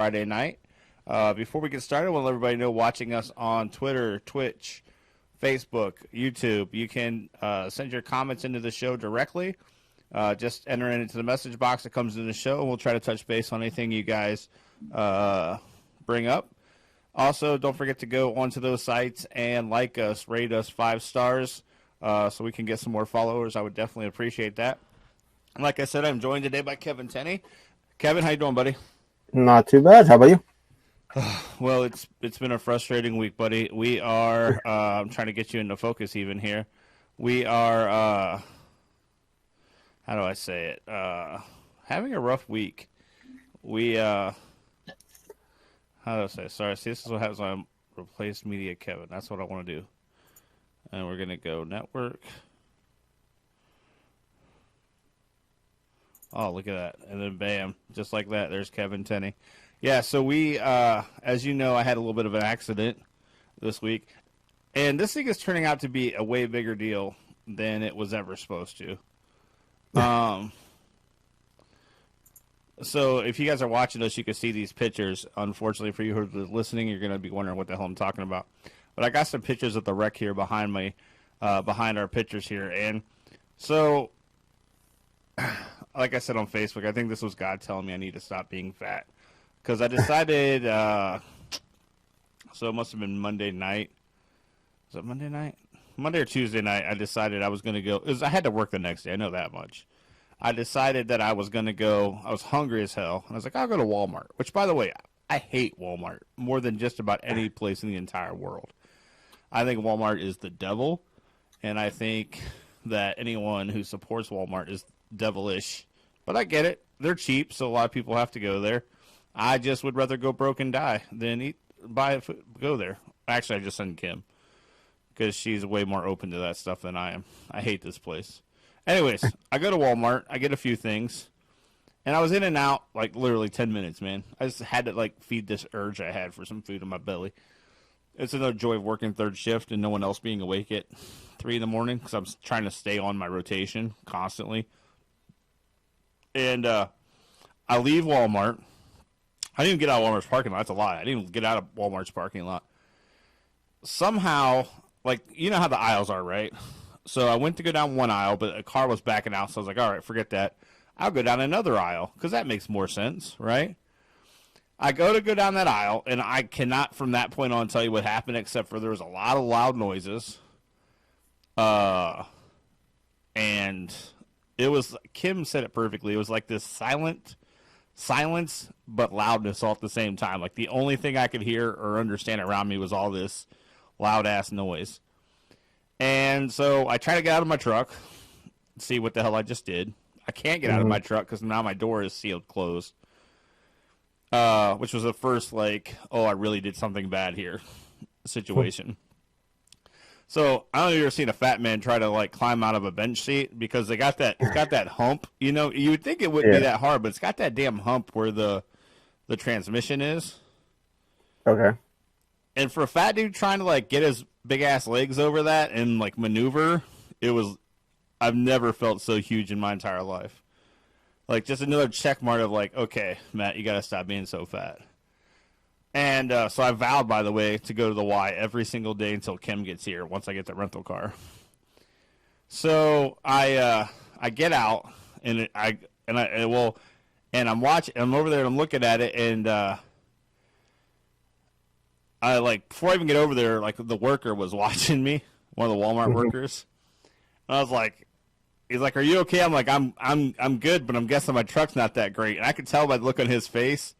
Friday night. Before we get started, I want to let everybody know watching us on Twitter, Twitch, Facebook, YouTube, you can send your comments into the show directly. Just enter it into the message box that comes in the show, and we'll try to touch base on anything you guys bring up. Also, don't forget to go onto those sites and like us, rate us 5 stars so we can get some more followers. I would definitely appreciate that. And like I said, I'm joined today by Kevin Tenney. Kevin, how you doing, buddy? Not too bad. How about you? Well, it's been a frustrating week, buddy. We are I'm trying to get you into focus even here. We are how do I say it? Having a rough week. We how do I say it? Sorry, see, this is what happens when I replace Media Kevin. That's what I want to do. And we're gonna go network. Oh, look at that. And then bam, just like that, there's Kevin Tenney. Yeah, so we, as you know, I had a little bit of an accident this week. And this thing is turning out to be a way bigger deal than it was ever supposed to. So if you guys are watching us, you can see these pictures. Unfortunately for you who are listening, you're going to be wondering what the hell I'm talking about. But I got some pictures of the wreck here behind me, behind our pictures here. And so, like I said on Facebook, I think this was God telling me I need to stop being fat. Because I decided, so it must have been Monday night. Was it Monday night? Monday or Tuesday night, I decided I was going to go. I had to work the next day. I know that much. I decided that I was going to go. I was hungry as hell. And I was like, I'll go to Walmart. Which, by the way, I hate Walmart more than just about any place in the entire world. I think Walmart is the devil. And I think that anyone who supports Walmart is devilish. But I get it. They're cheap, so a lot of people have to go there. I just would rather go broke and die than go there. Actually, I just sent Kim because she's way more open to that stuff than I am. I hate this place. Anyways, I go to Walmart. I get a few things. And I was in and out like literally 10 minutes, man. I just had to like feed this urge I had for some food in my belly. It's another joy of working third shift and no one else being awake at 3 in the morning because I'm trying to stay on my rotation constantly. And I leave Walmart. I didn't even get out of Walmart's parking lot. That's a lie. I didn't even get out of Walmart's parking lot. Somehow, like, you know how the aisles are, right? So I went to go down one aisle, but a car was backing out. So I was like, all right, forget that. I'll go down another aisle because that makes more sense, right? I go down that aisle, and I cannot from that point on tell you what happened except for there was a lot of loud noises. And it was, Kim said it perfectly. It was like this silence but loudness all at the same time. Like the only thing I could hear or understand around me was all this loud ass noise. And so I try to get out of my truck, see what the hell I just did. I can't get out of my truck because now my door is sealed closed. Which was the first like, oh, I really did something bad here situation. So I don't know if you've ever seen a fat man try to like climb out of a bench seat because it's got that hump. You know, you would think it wouldn't be that hard, but it's got that damn hump where the transmission is. Okay. And for a fat dude trying to like get his big ass legs over that and like maneuver, I've never felt so huge in my entire life. Like just another check mark of like, okay, Matt, you got to stop being so fat. And so I vowed, by the way, to go to the Y every single day until Kim gets here. Once I get the rental car, so I get out and I'm watching. I'm over there and I'm looking at it, and I like before I even get over there, like the worker was watching me, one of the Walmart workers. And I was like, he's like, "Are you okay?" I'm like, "I'm good, but I'm guessing my truck's not that great." And I could tell by the look on his face,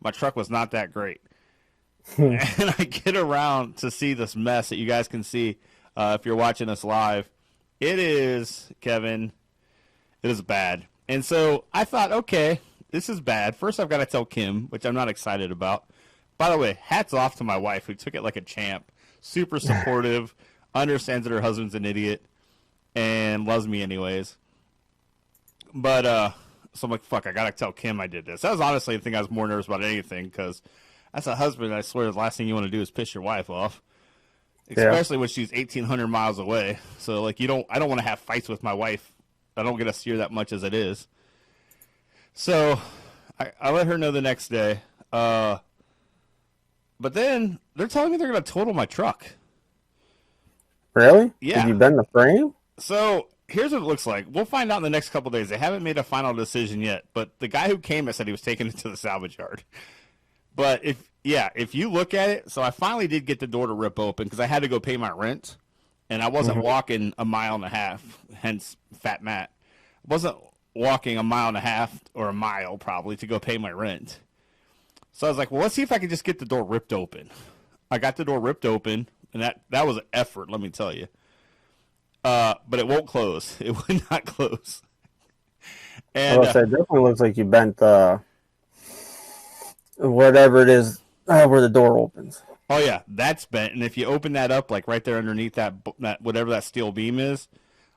my truck was not that great. And I get around to see this mess that you guys can see if you're watching us live. It is, Kevin, it is bad. And so I thought, okay, this is bad. First, I've got to tell Kim, which I'm not excited about. By the way, hats off to my wife who took it like a champ. Super supportive, understands that her husband's an idiot, and loves me anyways. But, so I'm like, fuck, I got to tell Kim I did this. That was honestly the thing I was more nervous about anything because as a husband, I swear the last thing you want to do is piss your wife off, especially when she's 1,800 miles away. So, like, I don't want to have fights with my wife. I don't get to see her that much as it is. So I let her know the next day. But then they're telling me they're going to total my truck. Really? Did Yeah. you bend the frame? So here's what it looks like. We'll find out in the next couple of days. They haven't made a final decision yet, but the guy who came said he was taking it to the salvage yard. But if you look at it, so I finally did get the door to rip open because I had to go pay my rent, and I wasn't walking a mile and a half. Hence, Fat Matt. I wasn't walking a mile and a half or a mile probably to go pay my rent. So I was like, well, let's see if I can just get the door ripped open. I got the door ripped open, and that was an effort, let me tell you. But it won't close. It would not close. And Well, it definitely looks like you bent whatever it is where the door opens. oh yeah, that's bent. And if you open that up, like right there underneath that whatever that steel beam is,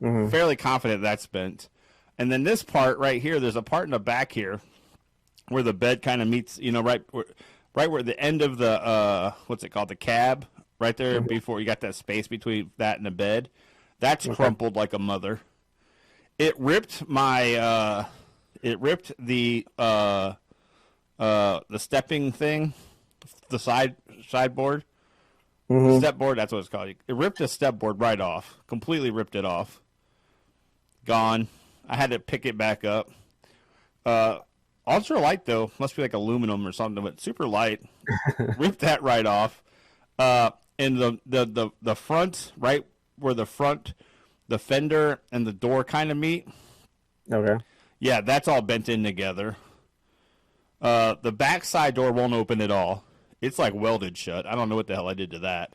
fairly confident that's bent. And then this part right here, there's a part in the back here where the bed kind of meets, right where the end of the what's it called, the cab, right there before you got that space between that and the bed. That's crumpled like a mother. It ripped my the stepping thing, the sideboard, step board. That's what it's called. It ripped the step board right off. Completely ripped it off. Gone. I had to pick it back up. Ultra light though, must be like aluminum or something, but super light. Ripped that right off. And the front, right where the fender and the door kind of meet. Okay. Yeah, that's all bent in together. The back side door won't open at all. It's like welded shut. I don't know what the hell I did to that.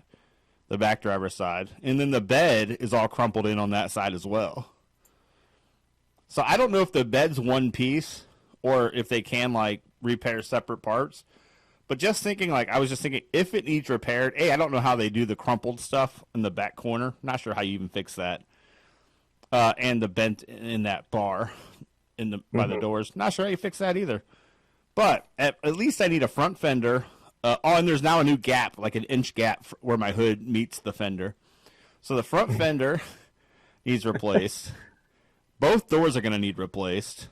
The back driver's side. And then the bed is all crumpled in on that side as well. So I don't know if the bed's one piece or if they can like repair separate parts. But just thinking, I was just thinking, if it needs repaired, I don't know how they do the crumpled stuff in the back corner. Not sure how you even fix that. And the bent in that bar by the doors. Not sure how you fix that either. But at least I need a front fender. And there's now a new gap, like an inch gap where my hood meets the fender. So the front fender needs replaced. Both doors are going to need replaced.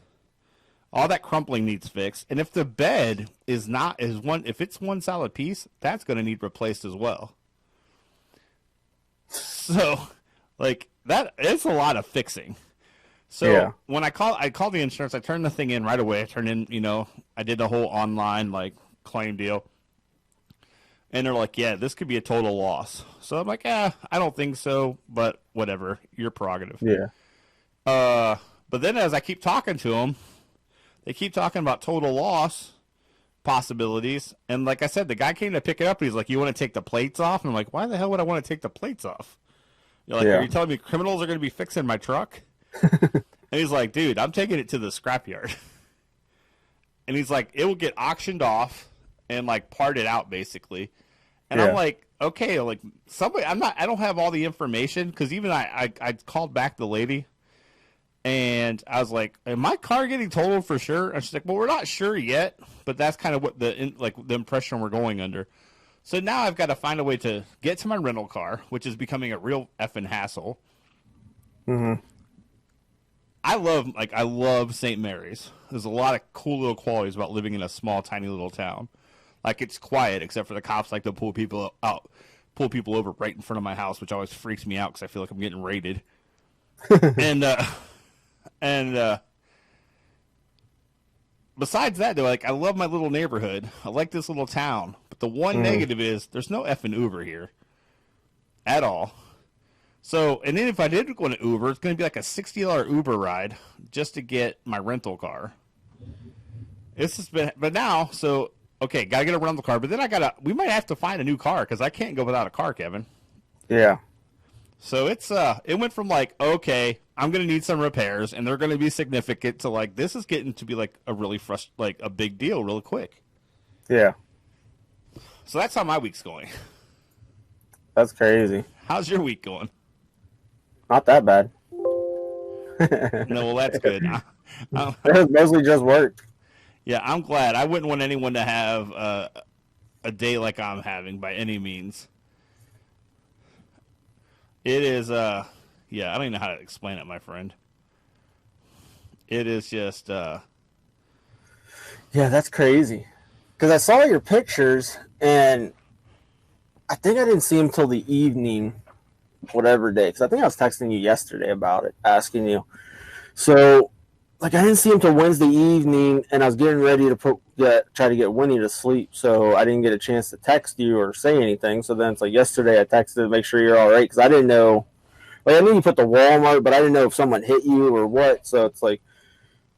All that crumpling needs fixed. And if the bed if it's one solid piece, that's going to need replaced as well. So, it's a lot of fixing. So when I called the insurance, I turned the thing in right away. I turned in, I did the whole online claim deal. And they're like, yeah, this could be a total loss. So I'm like, I don't think so, but whatever, your prerogative. Yeah. But then as I keep talking to them, they keep talking about total loss possibilities. And like I said, the guy came to pick it up. And he's like, you want to take the plates off? And I'm like, why the hell would I want to take the plates off? You're like, are you telling me criminals are going to be fixing my truck? And he's like, dude, I'm taking it to the scrapyard. And he's like, it will get auctioned off and parted out basically. And I'm like, okay, somebody, I don't have all the information because even I called back the lady. And I was like, "Am my car getting totaled for sure?" And she's like, "Well, we're not sure yet, but that's kind of what the impression we're going under." So now I've got to find a way to get to my rental car, which is becoming a real effing hassle. I love St. Mary's. There's a lot of cool little qualities about living in a small, tiny little town. It's quiet, except for the cops like to pull people over right in front of my house, which always freaks me out because I feel like I'm getting raided. And besides that, they're like, I love my little neighborhood. I like this little town. But the one negative is there's no effing Uber here at all. So, and then if I did go in an Uber, it's going to be like a $60 Uber ride just to get my rental car. But now, so, okay, got to get a rental car. But then we might have to find a new car because I can't go without a car, Kevin. Yeah. So it went from okay, I'm going to need some repairs and they're going to be significant to this is getting to be a really a big deal really quick. Yeah. So that's how my week's going. That's crazy. How's your week going? Not that bad. No, well, that's good. It was mostly just work. Yeah, I'm glad. I wouldn't want anyone to have a day like I'm having by any means. It is, I don't even know how to explain it, my friend. It is just, Yeah, that's crazy. because I saw your pictures, and I think I didn't see him till the evening, whatever day. Because I think I was texting you yesterday about it, asking you. So, like, I didn't see him till Wednesday evening, and I was getting ready to try to get Winnie to sleep. So I didn't get a chance to text you or say anything. So then it's like yesterday I texted to make sure you're all right, because I didn't know. Like, I knew you put the Walmart, but I didn't know if someone hit you or what. So it's like,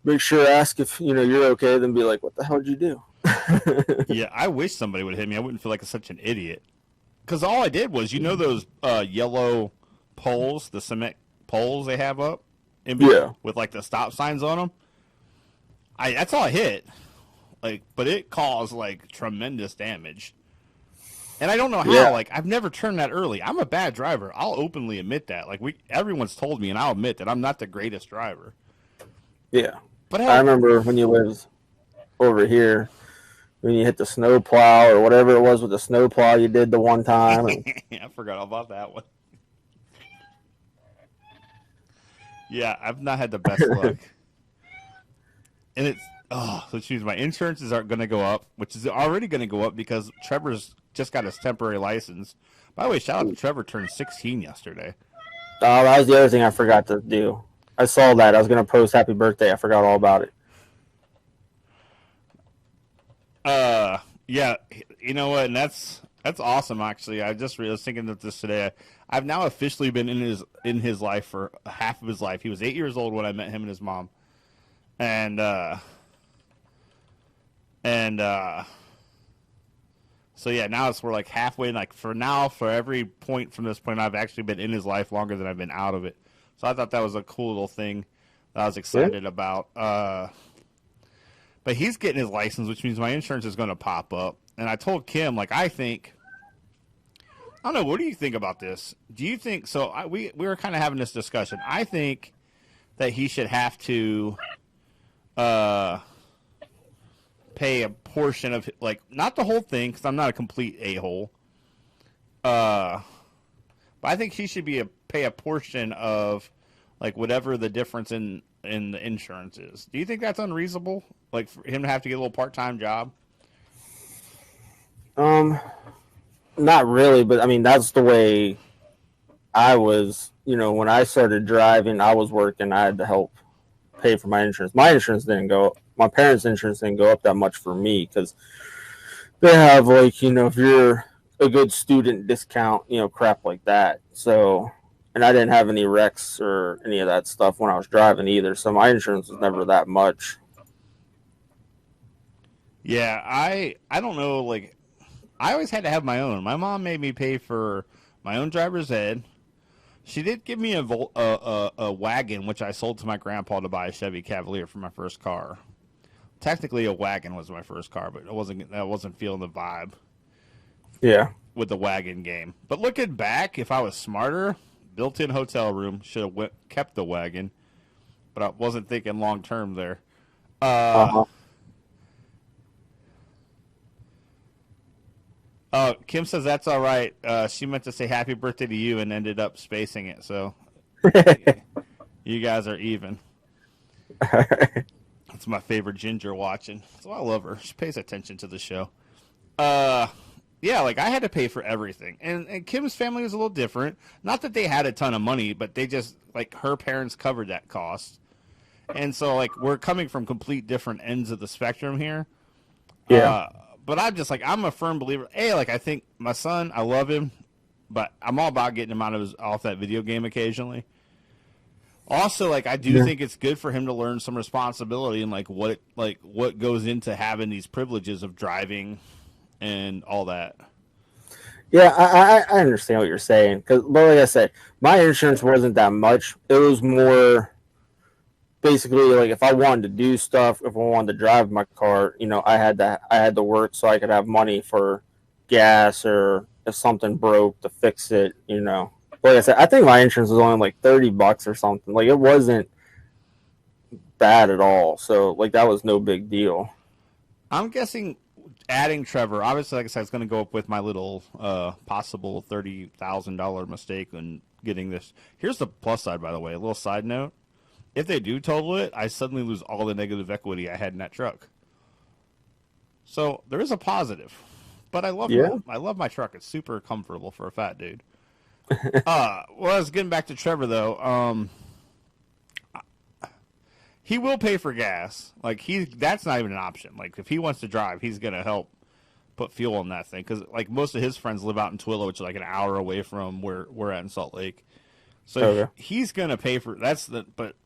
make sure ask if you're okay. Then be like, what the hell did you do? Yeah, I wish somebody would hit me. I wouldn't feel like such an idiot. Because all I did was, those yellow poles, the cement poles they have up, Yeah. with like the stop signs on them. That's all I hit. Like, but it caused like tremendous damage. And I don't know how. Yeah. Like, I've never turned that early. I'm a bad driver. I'll openly admit that. Like, everyone's told me, and I'll admit that I'm not the greatest driver. Yeah. But I remember when you lived over here, when you hit the snow plow or whatever it was with the snow plow you did the one time. I forgot all about that one. Yeah, I've not had the best luck. And which means my insurances aren't going to go up, which is already going to go up because Trevor's just got his temporary license. By the way, shout out to Trevor, turned 16 yesterday. Oh, that was the other thing I forgot to do. I saw that. I was going to post happy birthday. I forgot all about it. Yeah, you know what? And that's awesome. Actually, I was thinking of this today. I've now officially been in his life for half of his life. He was 8 years old when I met him and his mom, and so yeah, now we're like halfway. Like for every point from this point, I've actually been in his life longer than I've been out of it. So I thought that was a cool little thing that I was excited about. But he's getting his license, which means my insurance is going to pop up. And I told Kim, like, I don't know, what do you think about this? Do you think, we were kind of having this discussion. I think that he should have to pay a portion of, like, not the whole thing, because I'm not a complete a-hole. But I think he should pay a portion of, like, whatever the difference in the insurance is. Do you think that's unreasonable? Like, for him to have to get a little part-time job? Not really, but I mean, that's the way I was, when I started driving, I was working, I had to help pay for my insurance. My insurance didn't go, my parents' insurance didn't go up that much for me because they have, like, if you're a good student discount, crap like that. So, and I didn't have any wrecks or any of that stuff when I was driving either. So my insurance was never that much. Yeah, I don't know, like, I always had to have my own. My mom made me pay for my own driver's ed. She did give me a wagon, which I sold to my grandpa to buy a Chevy Cavalier for my first car. Technically, a wagon was my first car, but I wasn't feeling the vibe. Yeah. With the wagon game. But looking back, if I was smarter, built-in hotel room, should have kept the wagon. But I wasn't thinking long-term there. Kim says that's all right. She meant to say happy birthday to you and ended up spacing it. So you guys are even. That's my favorite Ginger watching. So I love her. She pays attention to the show. Yeah, like I had to pay for everything. And Kim's family was a little different. Not that they had a ton of money, but they just, like, her parents covered that cost. And so, like, we're coming from complete different ends of the spectrum here. Yeah. But I'm just like, I'm a firm believer. I think my son, I love him, but I'm all about getting him off that video game occasionally. Also, like, I do think it's good for him to learn some responsibility and what goes into having these privileges of driving and all that. Yeah, I understand what you're saying. But like I said, my insurance wasn't that much. It was more basically like if I wanted to do stuff, if I wanted to drive my car, I had to work so I could have money for gas, or if something broke to fix it. Like I said, I think my insurance was only like $30 or something. Like, it wasn't bad at all. So, like, that was no big deal. I'm guessing adding Trevor, obviously, like I said, it's going to go up with my little possible $30,000 mistake in getting this. Here's the plus side, by the way. A little side note. If they do total it, I suddenly lose all the negative equity I had in that truck. So there is a positive, but Yeah. I love my truck. It's super comfortable for a fat dude. Well, I was getting back to Trevor though. He will pay for gas. Like that's not even an option. Like if he wants to drive, he's gonna help put fuel in that thing because like most of his friends live out in Twilla, which is like an hour away from where we're at in Salt Lake. So Okay. he's gonna pay for that's the but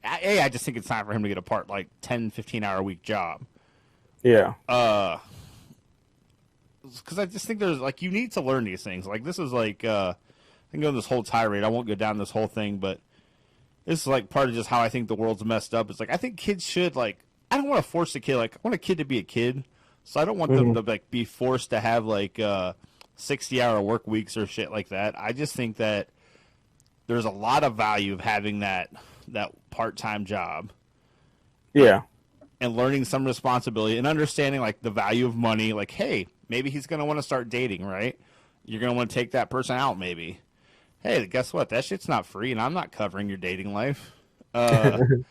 I just think it's time for him to get a part like 10, 15 hour a week job. Yeah. Because I just think there's like you need to learn these things. Like this is like I can go on this whole tirade. I won't go down this whole thing, but this is like part of just how I think the world's messed up. It's like I think kids should like I don't want to force a kid like I want a kid to be a kid, so I don't want them to like be forced to have like 60-hour work weeks or shit like that. I just think that there's a lot of value of having that part-time job Yeah. and learning some responsibility and understanding like the value of money. Like, hey, maybe he's going to want to start dating, right? You're going to want to take that person out, maybe. Hey, guess what? That shit's not free, and I'm not covering your dating life. And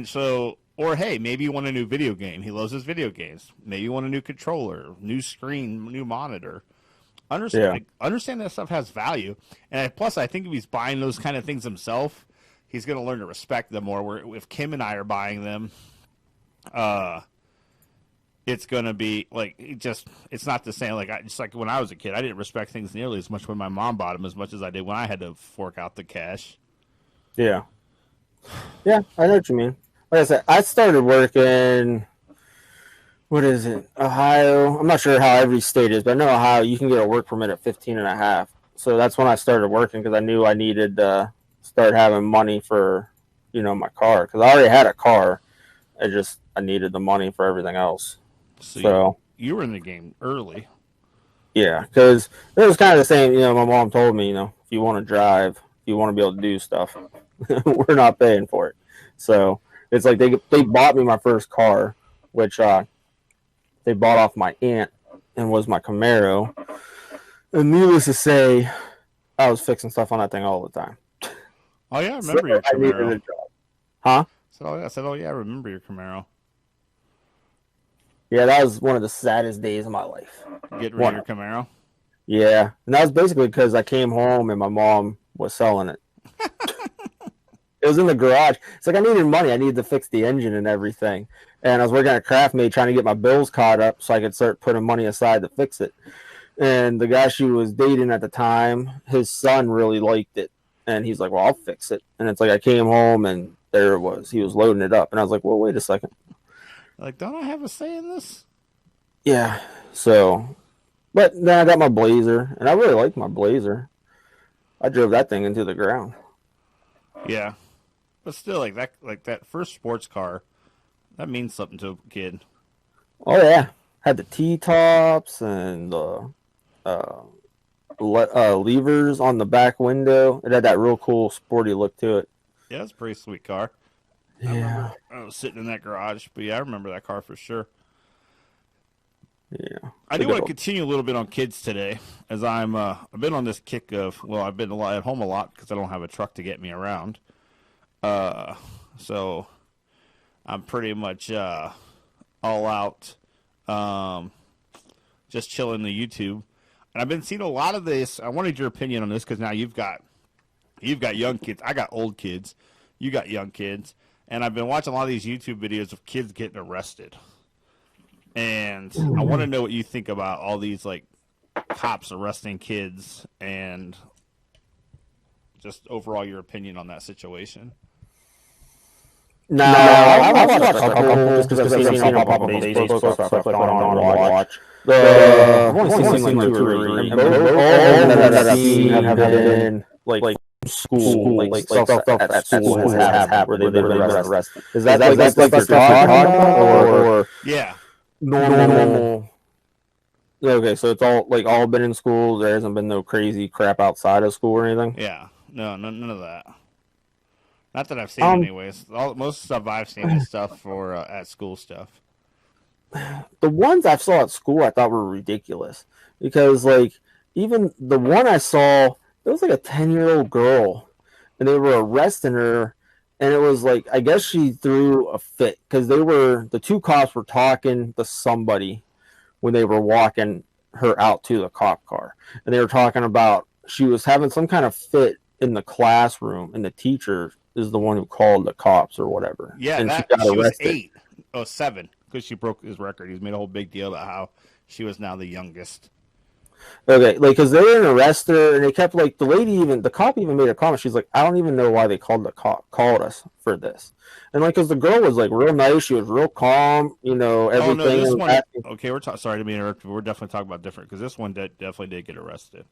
so, or hey, maybe you want a new video game. He loves his video games. Maybe you want a new controller, new screen, new monitor. Understand that stuff has value, and plus, I think if he's buying those kind of things himself, he's going to learn to respect them more. Where if Kim and I are buying them, it's going to be like it's not the same. Like just like when I was a kid, I didn't respect things nearly as much when my mom bought them as much as I did when I had to fork out the cash. Yeah. Yeah, I know what you mean. Like I said, I started working. What is it? Ohio. I'm not sure how every state is, but I know Ohio, you can get a work permit at 15 and a half. So that's when I started working because I knew I needed to start having money for, my car. Because I already had a car. I needed the money for everything else. So you were in the game early. yeah, because it was kind of the same. My mom told me, if you want to drive, if you want to be able to do stuff, we're not paying for it. So it's like they bought me my first car, which they bought off my aunt and was my Camaro. And needless to say, I was fixing stuff on that thing all the time. Oh yeah, I remember your Camaro. I needed a job. Huh? I said, oh yeah, I remember your Camaro. Yeah, that was one of the saddest days of my life. Getting rid of your Camaro? Yeah, and that was basically because I came home and my mom was selling it. It was in the garage. It's like I needed money. I needed to fix the engine and everything. And I was working at Craftmate trying to get my bills caught up so I could start putting money aside to fix it. And the guy she was dating at the time, his son really liked it. And he's like, well, I'll fix it. And it's like I came home and there it was. He was loading it up. And I was like, well, wait a second. Like, don't I have a say in this? Yeah. So, but then I got my Blazer. And I really liked my Blazer. I drove that thing into the ground. Yeah. But still, like that first sports car, that means something to a kid. Oh yeah, had the T-tops and the levers on the back window. It had that real cool sporty look to it. Yeah, it's a pretty sweet car. Yeah, I was sitting in that garage, but yeah, I remember that car for sure. Yeah, I do want to continue a little bit on kids today, as I've been on this kick of I've been at home a lot because I don't have a truck to get me around. So I'm pretty much all out, just chilling the YouTube, and I've been seeing a lot of this. I wanted your opinion on this because now you've got young kids. I got old kids. You got young kids, and I've been watching a lot of these YouTube videos of kids getting arrested. And I want to know what you think about all these like cops arresting kids and just overall your opinion on that situation. No, I watched a couple just because I've seen them pop up on Facebook, so I've gone on and watch. I've only seen like 2 or 3. All that I've seen have been like school, like stuff at school has happened where they've been arrested. Is that like stuff you're talking about, or yeah, normal? Okay, so it's all been in school. There hasn't been no crazy crap outside of school or anything. Yeah, no, none of that. Not that I've seen, anyways. Most stuff I've seen is stuff for at school stuff. The ones I saw at school I thought were ridiculous because like even the one I saw, it was like a 10-year-old girl, and they were arresting her, and it was like I guess she threw a fit because the two cops were talking to somebody when they were walking her out to the cop car, and they were talking about she was having some kind of fit in the classroom, and the teacher is the one who called the cops or whatever, Yeah, and she that got she was arrested. 8, oh 7, because she broke his record. He's made a whole big deal about how she was now the youngest. Okay, like because they didn't arrest her, and they kept like the cop even made a comment. She's like, I don't even know why they called us for this, and like because the girl was like real nice, she was real calm, Oh no, everything. this And one. Okay, sorry to be interrupted. But we're definitely talking about different because this one definitely did get arrested.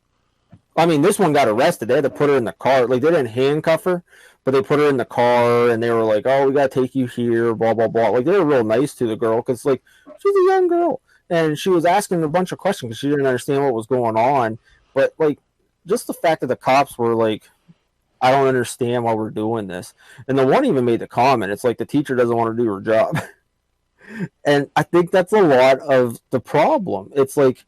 I mean, this one got arrested. They had to put her in the car. Like they didn't handcuff her, but they put her in the car, and they were like, "Oh, we gotta take you here." Blah blah blah. Like they were real nice to the girl because like she's a young girl, and she was asking a bunch of questions because she didn't understand what was going on. But like, just the fact that the cops were like, "I don't understand why we're doing this," and the one even made the comment, "It's like the teacher doesn't want to do her job," and I think that's a lot of the problem. It's like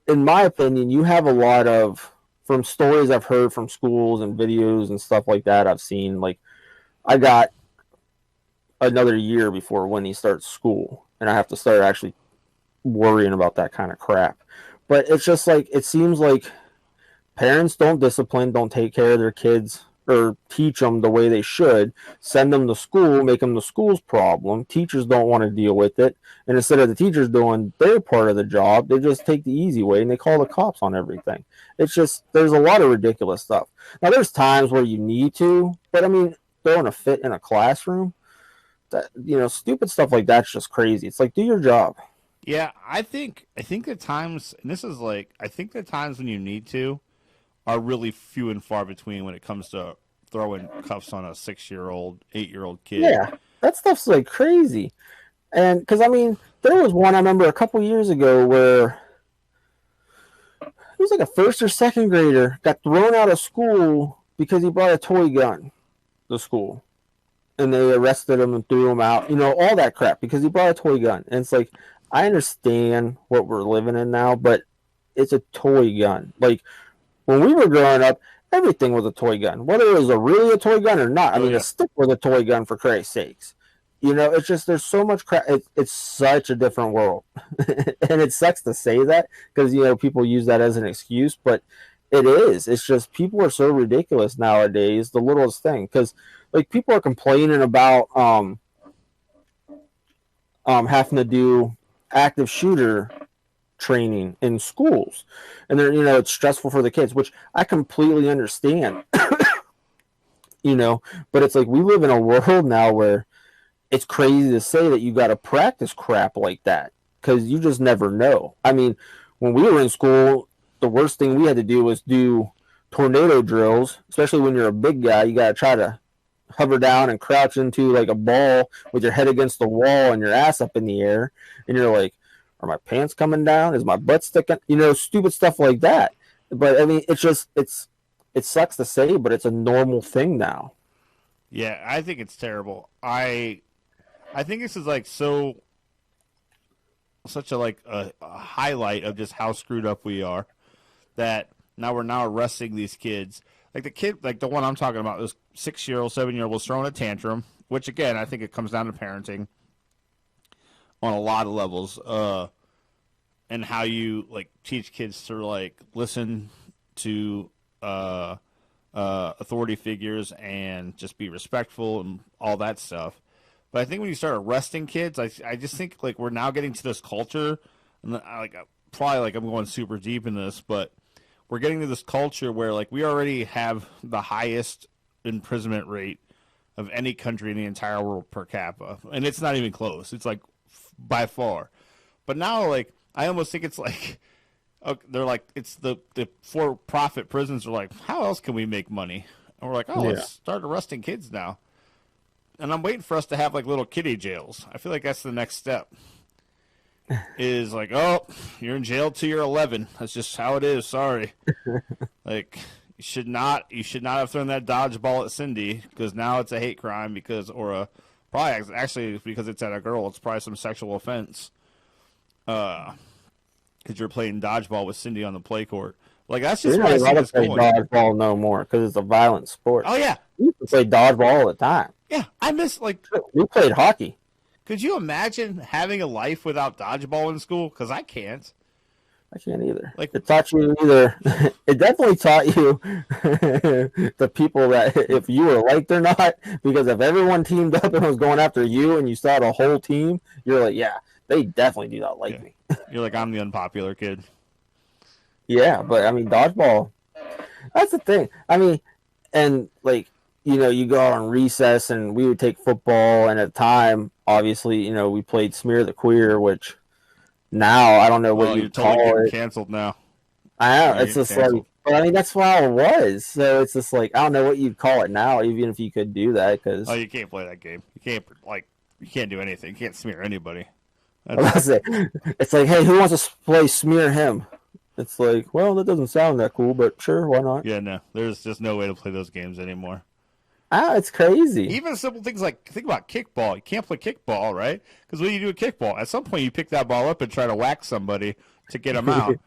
in my opinion, you have a lot of from stories I've heard from schools and videos and stuff like that. I've seen like I got another year before when he starts school, and I have to start actually worrying about that kind of crap. But it's just like it seems like parents don't discipline, don't take care of their kids or teach them the way they should, send them to school, make them the school's problem. Teachers don't want to deal with it. And instead of the teachers doing their part of the job, they just take the easy way and they call the cops on everything. It's just, there's a lot of ridiculous stuff. Now, there's times where you need to, but I mean, throwing a fit in a classroom, that, stupid stuff like that's just crazy. It's like, do your job. Yeah, I think the times, and this is like, I think the times when you need to are really few and far between when it comes to throwing cuffs on a 6-year-old, 8-year-old kid. Yeah, that stuff's like crazy. And because I mean, there was one I remember a couple years ago where it was like a first or second grader got thrown out of school because he brought a toy gun to school, and they arrested him and threw him out. All that crap because he brought a toy gun. And it's like I understand what we're living in now, but it's a toy gun. Like when we were growing up, everything was a toy gun, whether it was really a toy gun or not. I Oh mean, a yeah, stick was a toy gun for Christ's sakes. It's just there's so much crap. It's such a different world, and it sucks to say that because people use that as an excuse, but it is. It's just people are so ridiculous nowadays. The littlest thing, because like people are complaining about having to do active shooter training in schools, and they're it's stressful for the kids, which I completely understand. But it's like we live in a world now where it's crazy to say that you got to practice crap like that because you just never know. I mean, when we were in school, the worst thing we had to do was do tornado drills, especially when you're a big guy. You got to try to hover down and crouch into like a ball with your head against the wall and your ass up in the air. And you're like, are my pants coming down? Is my butt sticking? Stupid stuff like that. But I mean, it sucks to say, but it's a normal thing now. yeah. I think it's terrible. I think this is like such a like a highlight of just how screwed up we are that we're now arresting these kids. Like the kid, like the one I'm talking about, this 6-year-old, 7-year-old was throwing a tantrum, which again I think it comes down to parenting on a lot of levels, and how you like teach kids to like listen to authority figures and just be respectful and all that stuff. But I think when you start arresting kids, I just think like we're now getting to this culture, and like probably like I'm going super deep in this, but we're getting to this culture where like we already have the highest imprisonment rate of any country in the entire world per capita, and it's not even close. It's like by far. But now like I almost think it's like they're like it's the for-profit prisons are like, how else can we make money? And we're like, oh, Yeah. let's start arresting kids now. And I'm waiting for us to have like little kiddie jails. I feel like that's the next step. Is like, oh, you're in jail till you're 11. That's just how it is. Sorry. Like you should not have thrown that dodgeball at Cindy because now it's a hate crime probably actually because it's at a girl. It's probably some sexual offense. Because you're playing dodgeball with Cindy on the play court. Like that's You're just not where I see allowed to this play going. dodgeball no more because it's a violent sport. Oh yeah, We used to play dodgeball all the time. Yeah, I miss like. We played hockey. Could you imagine having a life without dodgeball in school? Because I can't. I can't either. Like, It taught you either. It definitely taught you the people that if you were liked or not. Because if everyone teamed up and was going after you, and you saw the whole team, you're like, yeah, they definitely do not like yeah, me. you're like I'm the unpopular kid. Yeah, but I mean, dodgeball. That's the thing. I mean, and like you go out on recess, and we would take football, and at the time, obviously, we played Smear the Queer, which now I don't know what Well, you're you'd totally call getting it. canceled now. I You're know gonna it's get just like, canceled. but I mean that's how it was. So it's just like I don't know what you'd call it now, even if you could do that. Oh, Because you can't play that game. You can't like. You can't do anything. You can't smear anybody. That's it's like, hey, who wants to play Smear Him? It's like, well, that doesn't sound that cool, but sure, why not? yeah. No, there's just no way to play those games anymore. It's crazy. Even simple things like think about kickball. You can't play kickball, right? Because when you do a kickball, at some point you pick that ball up and try to whack somebody to get them out.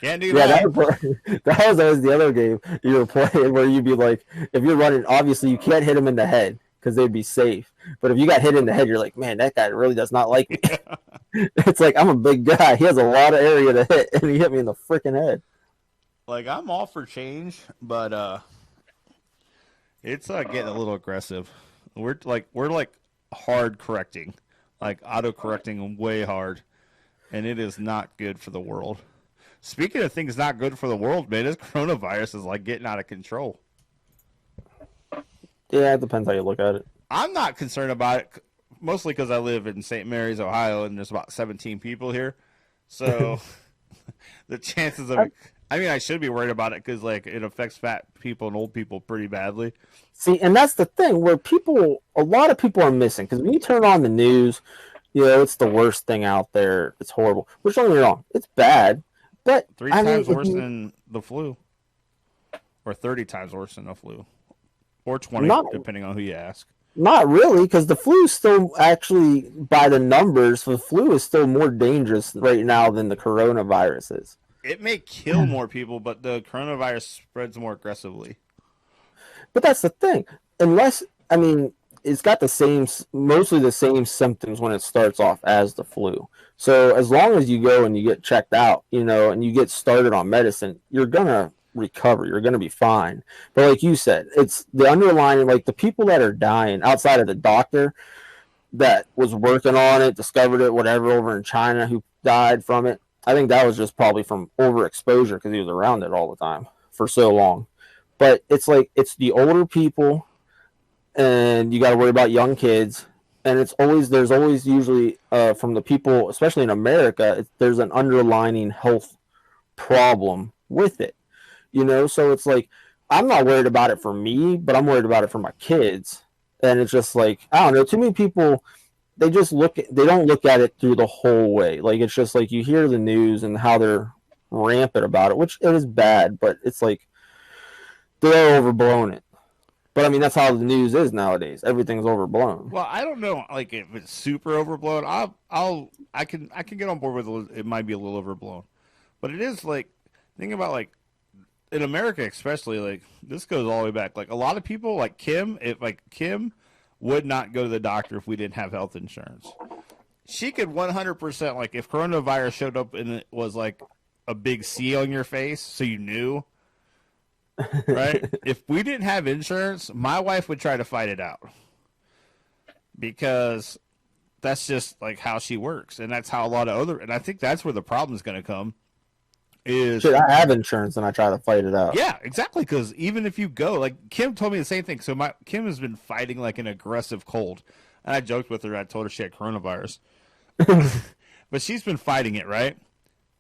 Can't do Yeah, that. that was always the other game you were playing where you'd be like, if you're running, obviously you can't hit him in the head because they'd be safe. But if you got hit in the head, you're like, man, that guy really does not like me. It's like, I'm a big guy. He has a lot of area to hit, and he hit me in the freaking head. Like I'm all for change, but it's getting a little aggressive. We're like hard correcting, like auto correcting way hard, and it is not good for the world. Speaking of things not good for the world, man, this coronavirus is like getting out of control. Yeah, it depends how you look at it. I'm not concerned about it, mostly because I live in St. Mary's, Ohio, and there's about 17 people here. So the chances of, I mean, I should be worried about it because like it affects fat people and old people pretty badly. See, and that's the thing where a lot of people are missing because when you turn on the news, it's the worst thing out there. It's horrible. Which don't get me wrong, it's bad, but Three I mean, times worse than the flu, or 30 times worse than the flu, or 20, not depending on who you ask. not really because the flu is still actually by the numbers. The flu is still more dangerous right now than the coronavirus is. It may kill more people, but the coronavirus spreads more aggressively. But that's the thing. Unless, I mean, it's got mostly the same symptoms when it starts off as the flu. So as long as you go and you get checked out, and you get started on medicine, you're going to recover. You're going to be fine. But like you said, it's the underlying, like the people that are dying outside of the doctor that was working on it, discovered it, whatever, over in China who died from it. I think that was just probably from overexposure because he was around it all the time for so long. But it's like it's the older people, and you got to worry about young kids, and there's always usually from the people, especially in America, there's an underlining health problem with it, So it's like I'm not worried about it for me, but I'm worried about it for my kids, and it's just like I don't know. Too many people they don't look at it through the whole way. Like it's just like you hear the news and how they're rampant about it, which it is bad, but it's like they're overblown it. But I mean, that's how the news is nowadays. Everything's overblown. Well, I don't know, like if it's super overblown. I can get on board with it. Might be a little overblown, but it is like think about like in America, especially like this goes all the way back. Like a lot of people, like Kim would not go to the doctor if we didn't have health insurance. She could 100% like if coronavirus showed up and it was like a big C on your face, so you knew. Right? If we didn't have insurance, my wife would try to fight it out because that's just like how she works, and that's how a lot of and I think that's where the problem is going to come. Shit, I have insurance and I try to fight it out. Yeah, exactly. Because even if you go, like Kim told me the same thing. So Kim has been fighting like an aggressive cold, and I joked with her. I told her she had coronavirus, but she's been fighting it, right?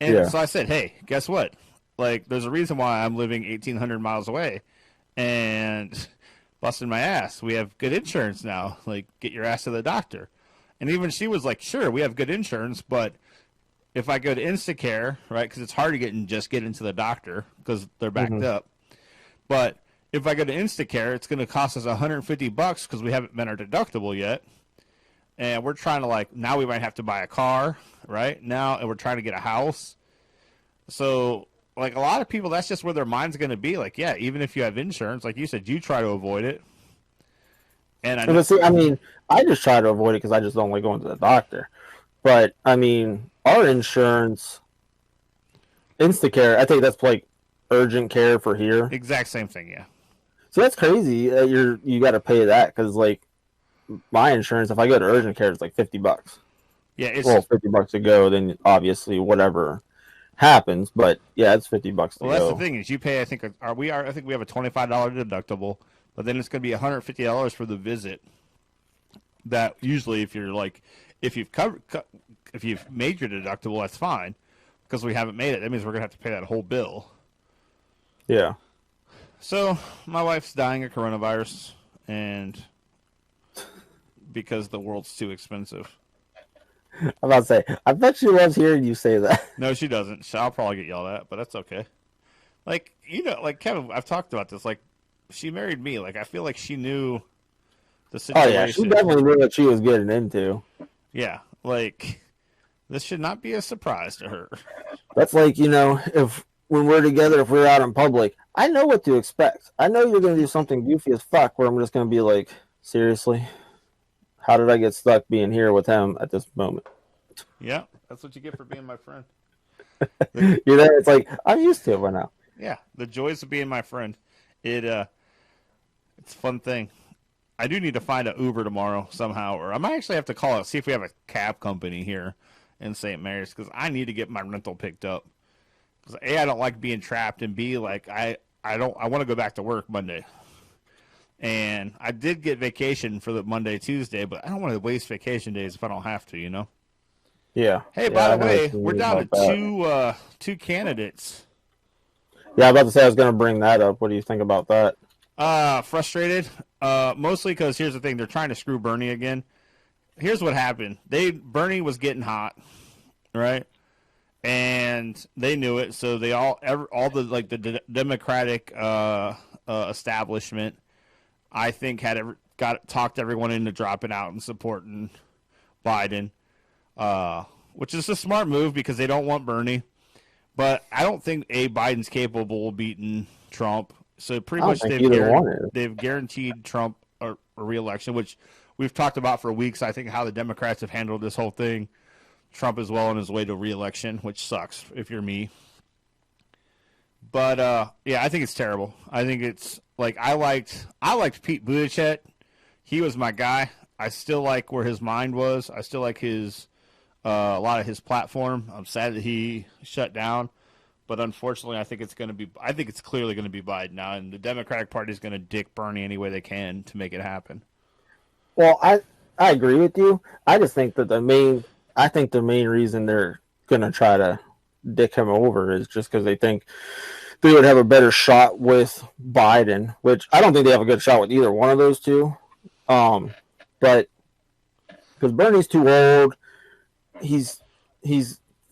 And so I said, hey, guess what? Like, there's a reason why I'm living 1,800 miles away and busting my ass. We have good insurance now. Like, get your ass to the doctor. And even she was like, sure, we have good insurance, but if I go to Instacare, right, because it's hard to get into the doctor because they're backed up. But if I go to Instacare, it's going to cost us $150 because we haven't met our deductible yet. And we're trying to, like, now we might have to buy a car, right? Now, and we're trying to get a house. So, like, a lot of people, that's just where their mind's going to be. Like, yeah, even if you have insurance, like you said, you try to avoid it. And I know, But see, I mean, I just try to avoid it because I just don't like going to the doctor. But I mean, our insurance, Instacare, I think that's like urgent care for here. exact same thing, yeah. So that's crazy. You got to pay that because like my insurance, if I go to urgent care, it's like $50. Yeah, it's Well, $50 to go. Then obviously whatever happens, but yeah, it's $50 to well, that's go. the thing is you pay. I think I think we have a $25 deductible, but then it's going to be $150 for the visit. That usually, if you're like, if you've covered, if you've made your deductible, that's fine, because we haven't made it. That means we're going to have to pay that whole bill. Yeah. So my wife's dying of coronavirus, and because the world's too expensive. I'm about to say, I bet she loves hearing you say that. No, she doesn't. So I'll probably get yelled at, but that's okay. Like, you know, like Kevin, I've talked about this. Like, she married me. Like, I feel like she knew the Oh situation. yeah, she definitely knew what she was getting into. Yeah, like this should not be a surprise to her. That's like, if when we're together, if we're out in public, I know what to expect. I know you're gonna do something goofy as fuck where I'm just gonna be like, seriously? How did I get stuck being here with him at this moment? Yeah, that's what you get for being my friend. You're there, it's like, I'm used to it by now. Yeah, the joys of being my friend. It's a fun thing. I do need to find an Uber tomorrow somehow, or I might actually have to call it, see if we have a cab company here in St. Mary's, because I need to get my rental picked up. Because A, I don't like being trapped, and B, like I want to go back to work Monday. And I did get vacation for the Monday, Tuesday, but I don't want to waste vacation days if I don't have to, you know. Yeah. Hey, Yeah, by I the know way, what you we're mean down about to that. two candidates. Yeah, I was about to say I was gonna bring that up. What do you think about that? Frustrated. Mostly because here's the thing: they're trying to screw Bernie again. Here's what happened: Bernie was getting hot, right? And they knew it, so they all the like the Democratic establishment, I think, talked everyone into dropping out and supporting Biden, which is a smart move because they don't want Bernie. But I don't think Biden's capable of beating Trump. So pretty I don't much think either one is. they've guaranteed Trump a re-election, which we've talked about for weeks. I think how the Democrats have handled this whole thing. Trump is well on his way to re-election, which sucks if you're me. But yeah, I think it's terrible. I think it's like I liked Pete Buttigieg. He was my guy. I still like where his mind was. I still like his a lot of his platform. I'm sad that he shut down, but unfortunately, I think it's clearly going to be Biden now, and the Democratic Party is going to dick Bernie any way they can to make it happen. Well, I agree with you. I just think that the main reason they're gonna try to dick him over is just because they think they would have a better shot with Biden, which I don't think they have a good shot with either one of those two. But because Bernie's too old, he's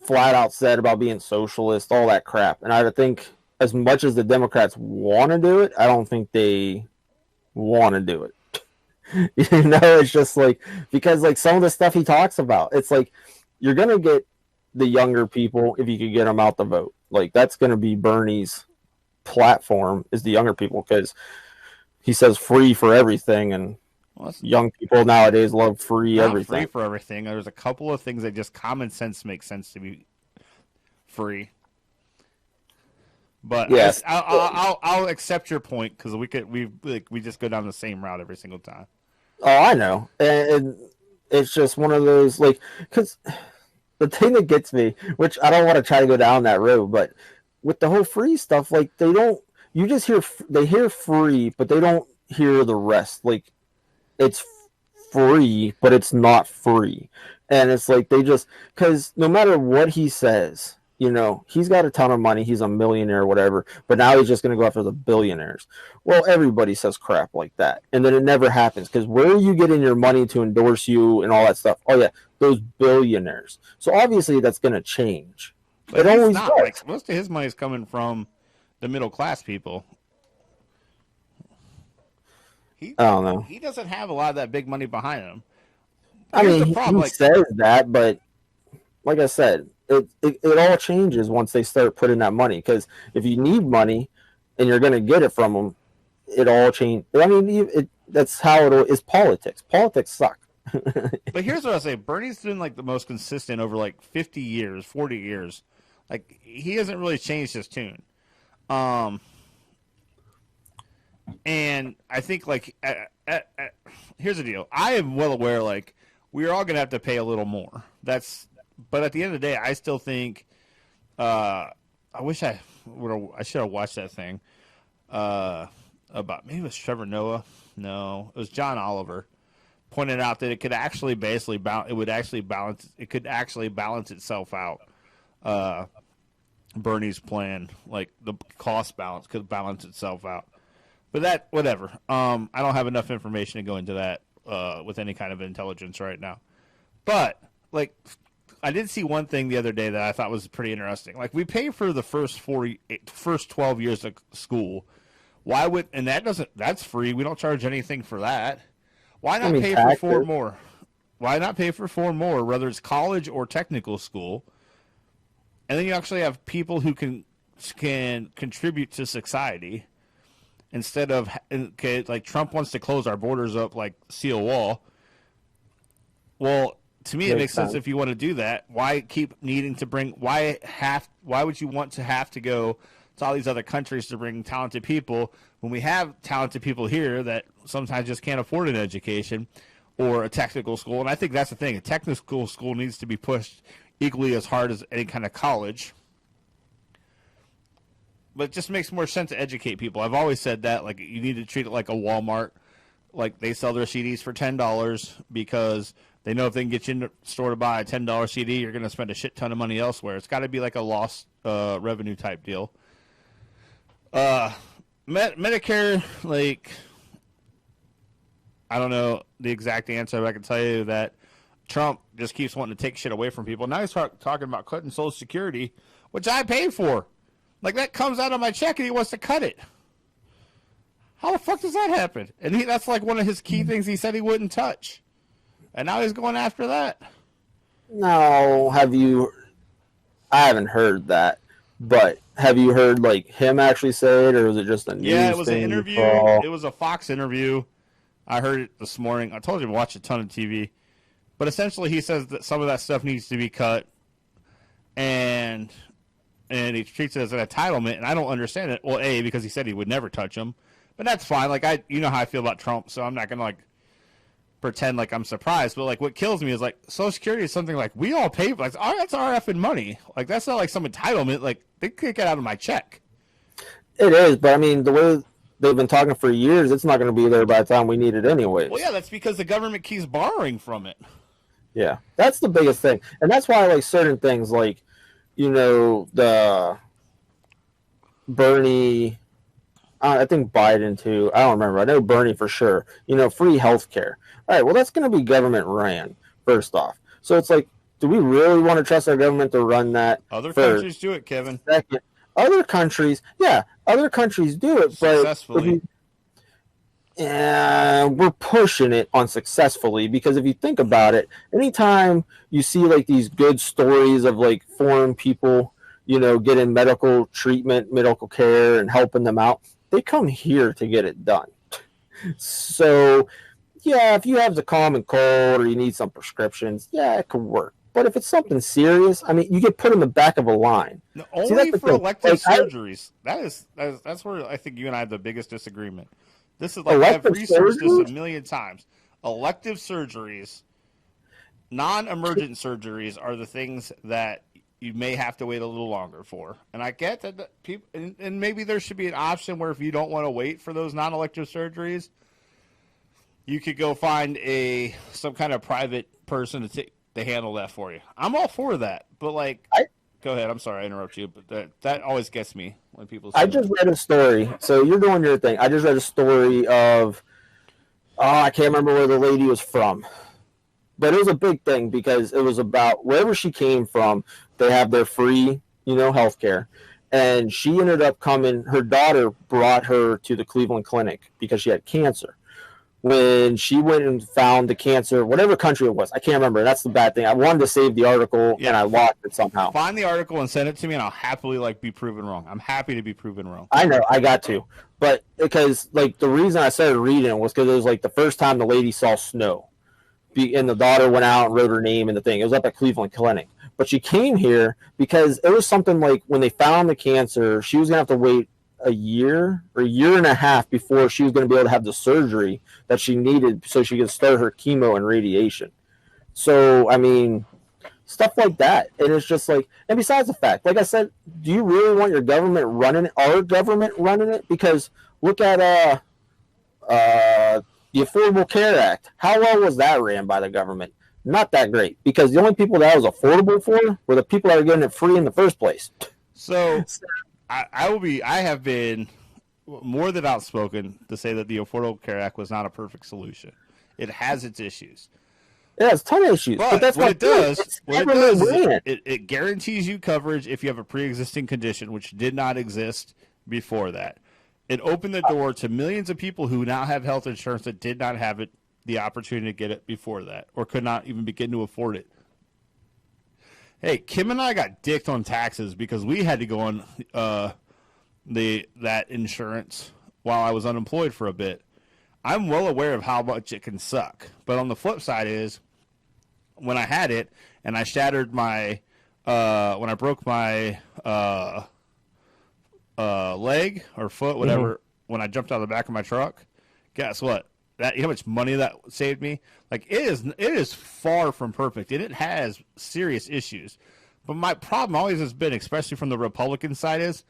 flat out said about being socialist, all that crap. And I think as much as the Democrats want to do it, I don't think they want to do it. It's just like, because like some of the stuff he talks about, it's like you're gonna get the younger people if you could get them out the vote. Like that's gonna be Bernie's platform, is the younger people, because he says free for everything, and young people nowadays love free everything. Free for everything. There's a couple of things that just common sense makes sense to be free. But yes, I'll accept your point because we just go down the same route every single time. Oh, I know, and it's just one of those, like, because the thing that gets me, which I don't want to try to go down that road, but with the whole free stuff, like you just hear free, but they don't hear the rest. Like it's free, but it's not free, and it's like because no matter what he says. He's got a ton of money. He's a millionaire or whatever, but now he's just going to go after the billionaires. Well, everybody says crap like that, and then it never happens because where are you getting your money to endorse you and all that stuff? Oh, yeah, those billionaires. So obviously that's going to change. But it always does. Like, most of his money is coming from the middle class people. I don't know. He doesn't have a lot of that big money behind him. Here's the problem. He says that, but like I said, it all changes once they start putting that money. Because if you need money and you're going to get it from them, it all changes. that's how it is. Politics. Politics suck. But here's what I say: Bernie's been like the most consistent over like 50 years, 40 years. Like he hasn't really changed his tune. Um, and I think like here's the deal: I am well aware like we're all gonna have to pay a little more. But at the end of the day, I still think. I wish I should have watched that thing. About maybe it was Trevor Noah. No, it was John Oliver pointed out that it could actually basically it could actually balance itself out. Bernie's plan, like the cost balance, could balance itself out. But that, whatever. I don't have enough information to go into that with any kind of intelligence right now. But like, I did see one thing the other day that I thought was pretty interesting. Like, we pay for the first 12 years of school. Why would, and that's free. We don't charge anything for that. Why not pay for 4 more? Why not pay for 4 more, whether it's college or technical school? And then you actually have people who can contribute to society instead of, okay, like Trump wants to close our borders up, like see a wall. Well, to me, it makes sense if you want to do that. Why keep needing to bring? Why would you want to have to go to all these other countries to bring talented people when we have talented people here that sometimes just can't afford an education or a technical school? And I think that's the thing. A technical school needs to be pushed equally as hard as any kind of college. But it just makes more sense to educate people. I've always said that, like, you need to treat it like a Walmart. Like, they sell their CDs for $10 because they know if they can get you in the store to buy a $10 CD, you're going to spend a shit ton of money elsewhere. It's got to be like a lost revenue type deal. Medicare, like, I don't know the exact answer, but I can tell you that Trump just keeps wanting to take shit away from people. Now he's talking about cutting Social Security, which I paid for. Like, that comes out of my check and he wants to cut it. How the fuck does that happen? And that's like one of his key things he said he wouldn't touch. And now he's going after that. No, I haven't heard that. But have you heard, like, him actually say it, or was it just a news thing? Yeah, it was an interview. It was a Fox interview. I heard it this morning. I told you to watch a ton of TV. But essentially he says that some of that stuff needs to be cut. And he treats it as an entitlement, and I don't understand it. Well, A, because he said he would never touch them. But that's fine. Like, you know how I feel about Trump, so I'm not going to, like, pretend like I'm surprised. But, like, what kills me is, like, Social Security is something like we all pay for. Like, oh, that's our effing money. Like, that's not like some entitlement. Like, they could get out of my check. It is, but, I mean, the way they've been talking for years, it's not going to be there by the time we need it anyway. Well, yeah, that's because the government keeps borrowing from it. Yeah, that's the biggest thing. And that's why, like, certain things, like, you know, the Bernie, I think Biden too. I don't remember. I know Bernie for sure. You know, free health care. All right, well, that's going to be government ran, first off. So it's like, do we really want to trust our government to run that? Other countries do it, Kevin. Second, other countries do it, but successfully. We're pushing it unsuccessfully, because if you think about it, anytime you see like these good stories of like foreign people, you know, getting medical treatment, medical care, and helping them out, they come here to get it done. So, yeah, if you have the common cold or you need some prescriptions, yeah, it could work. But if it's something serious, I mean, you get put in the back of a line. No, only for elective surgeries. That's where I think you and I have the biggest disagreement. This is like, I've researched this a million times. Elective surgeries, non-emergent surgeries are the things that you may have to wait a little longer for. And I get that people, and maybe there should be an option where if you don't want to wait for those non-elective surgeries, you could go find some kind of private person to handle that for you. I'm all for that, but like, go ahead. I'm sorry I interrupt you, but that always gets me when people say I just read a story. So you're doing your thing. I just read a story of, I can't remember where the lady was from, but it was a big thing because it was about wherever she came from, they have their free, you know, healthcare. And she ended up her daughter brought her to the Cleveland Clinic because she had cancer. when she went and found the cancer, whatever country it was. I can't remember. That's the bad thing. I wanted to save the article and I lost it somehow. Find the article and send it to me, and I'll happily be proven wrong. I'm happy to be proven wrong. I know, I got to, but because like the reason I started reading it was because it was like the first time the lady saw snow, and the daughter went out and wrote her name in the thing. It was up at Cleveland Clinic, but she came here because it was something like when they found the cancer, she was gonna have to wait a year or a year and a half before she was going to be able to have the surgery that she needed so she could start her chemo and radiation. So, I mean, stuff like that. And it's just like, and besides the fact, like I said, do you really want your government running it, our government running it? Because look at the Affordable Care Act. How well was that ran by the government? Not that great, because the only people that was affordable for were the people that are getting it free in the first place. So I have been more than outspoken to say that the Affordable Care Act was not a perfect solution. It has its issues. It has a ton of issues, but that's what it does. It guarantees you coverage if you have a pre-existing condition, which did not exist before that. It opened the door to millions of people who now have health insurance that did not have it, the opportunity to get it before that, or could not even begin to afford it. Hey, Kim and I got dicked on taxes because we had to go on that insurance while I was unemployed for a bit. I'm well aware of how much it can suck. But on the flip side is, when I had it and I shattered my, when I broke my leg or foot, whatever, when I jumped out of the back of my truck, guess what? You know how much money that saved me? Like, it is far from perfect, and it has serious issues. But my problem always has been, especially from the Republican side, is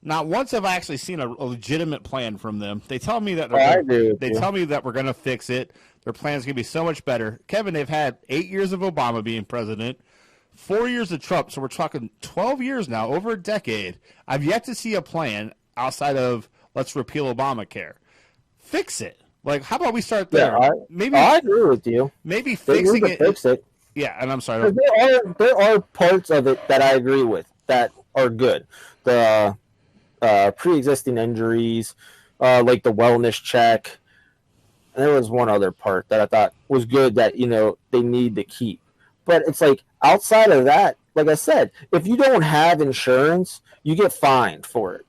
not once have I actually seen a legitimate plan from them. They tell me that tell me that we're going to fix it. Their plan's going to be so much better. Kevin, they've had 8 years of Obama being president, 4 years of Trump, so we're talking 12 years now, over a decade. I've yet to see a plan outside of let's repeal Obamacare. Fix it. Like, how about we start there? Yeah, I agree with you. Maybe fixing it. Fix it. Yeah, and I'm sorry. There are parts of it that I agree with that are good. The pre-existing injuries, like the wellness check. And there was one other part that I thought was good that, they need to keep. But it's like outside of that, like I said, if you don't have insurance, you get fined for it.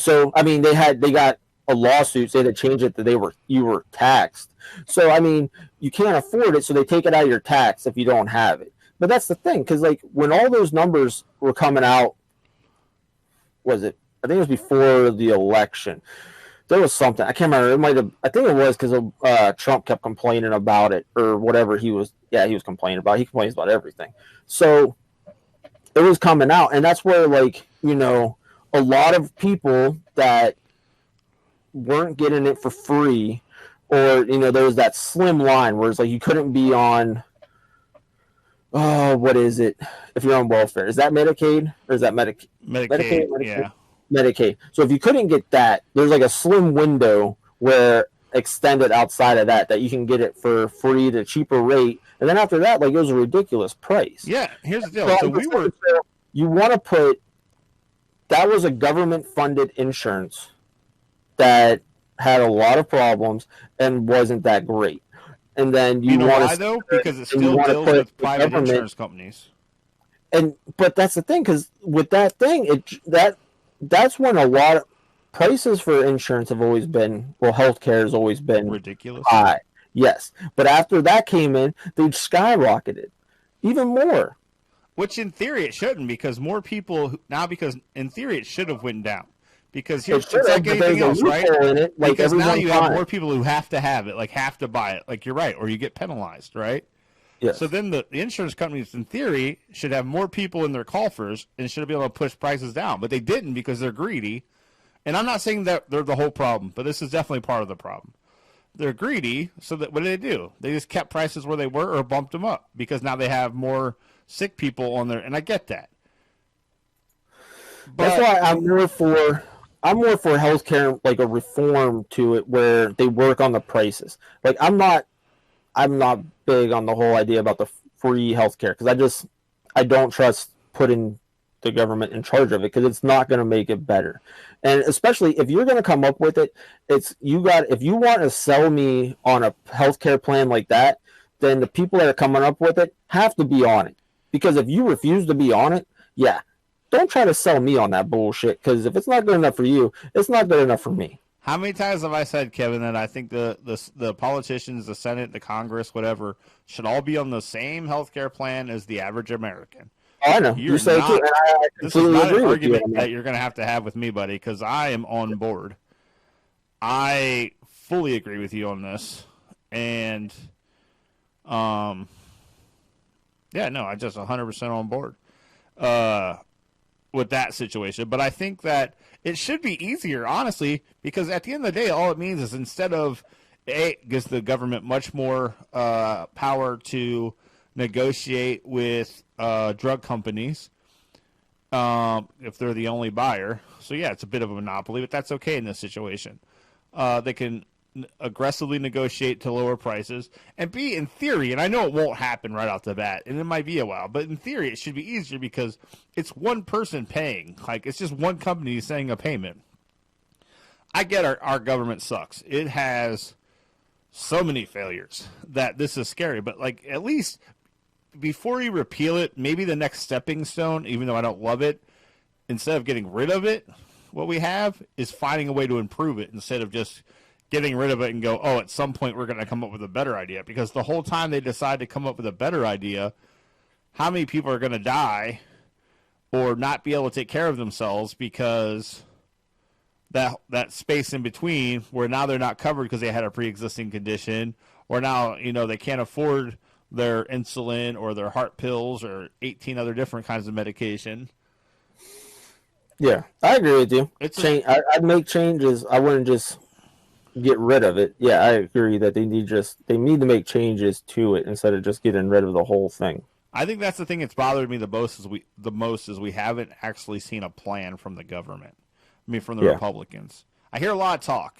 So I mean, they got a lawsuit say to change it that you were taxed. So I mean, you can't afford it, so they take it out of your tax if you don't have it. But that's the thing, because like when all those numbers were coming out, I think it was before the election. There was something I can't remember. I think it was because Trump kept complaining about it or whatever he was complaining about. He complains about everything. So it was coming out, and that's where a lot of people that weren't getting it for free, or there was that slim line where it's like you couldn't be on what is it if you're on welfare? Is that Medicaid or is that Medicaid? Yeah, Medicaid. So if you couldn't get that, there's like a slim window where extended outside of that you can get it for free at a cheaper rate, and then after that, like, it was a ridiculous price. Yeah, here's the deal. So you want to put that was a government funded insurance that had a lot of problems and wasn't that great. And then you know why though? Because it still deals with private insurance companies. But that's the thing, because with that thing, that's when a lot of prices for insurance have always been, healthcare has always been ridiculous high. Yes, but after that came in, they skyrocketed even more. Which in theory it shouldn't, because more people now. Because in theory it should have went down. Because it's like anything else, right? Because now you have more people who have to have it, like have to buy it. Like, you're right, or you get penalized, right? Yes. So then the insurance companies, in theory, should have more people in their coffers and should be able to push prices down. But they didn't, because they're greedy. And I'm not saying that they're the whole problem, but this is definitely part of the problem. They're greedy, so that what did they do? They just kept prices where they were or bumped them up, because now they have more sick people on there, and I get that. But that's why I'm more for healthcare, like a reform to it where they work on the prices. Like, I'm not big on the whole idea about the free healthcare, because I don't trust putting the government in charge of it because it's not going to make it better. And especially if you're going to come up with it, it's you got if you want to sell me on a healthcare plan like that, then the people that are coming up with it have to be on it. Because if you refuse to be on it, yeah, don't try to sell me on that bullshit. Because if it's not good enough for you, it's not good enough for me. How many times have I said, Kevin, that I think the politicians, the Senate, the Congress, whatever, should all be on the same healthcare plan as the average American? Oh, I know. You say it too, and I this is not agree an with you argument that you're going to have with me, buddy, because I am on board. I fully agree with you on this, and yeah, no, I just 100% on board with that situation. But I think that it should be easier, honestly, because at the end of the day, all it means is instead of it gives the government much more power to negotiate with drug companies if they're the only buyer. So, yeah, it's a bit of a monopoly, but that's okay in this situation. They can aggressively negotiate to lower prices and be in theory, and I know it won't happen right off the bat, and it might be a while, but in theory it should be easier because it's one person paying. Like, it's just one company saying a payment. I get our government sucks. It has so many failures that this is scary, but like at least before you repeal it, maybe the next stepping stone, even though I don't love it, instead of getting rid of it, what we have is finding a way to improve it instead of just getting rid of it and go, oh, at some point we're going to come up with a better idea. Because the whole time they decide to come up with a better idea, how many people are going to die or not be able to take care of themselves because that space in between where now they're not covered because they had a pre-existing condition, or now, you know, they can't afford their insulin or their heart pills or 18 other different kinds of medication. Yeah, I agree with you. I'd make changes. I wouldn't just get rid of it. Yeah, I agree that they need to make changes to it instead of just getting rid of the whole thing. I think that's the thing that's bothered me the most is we haven't actually seen a plan from the government. I mean, from the Republicans. I hear a lot of talk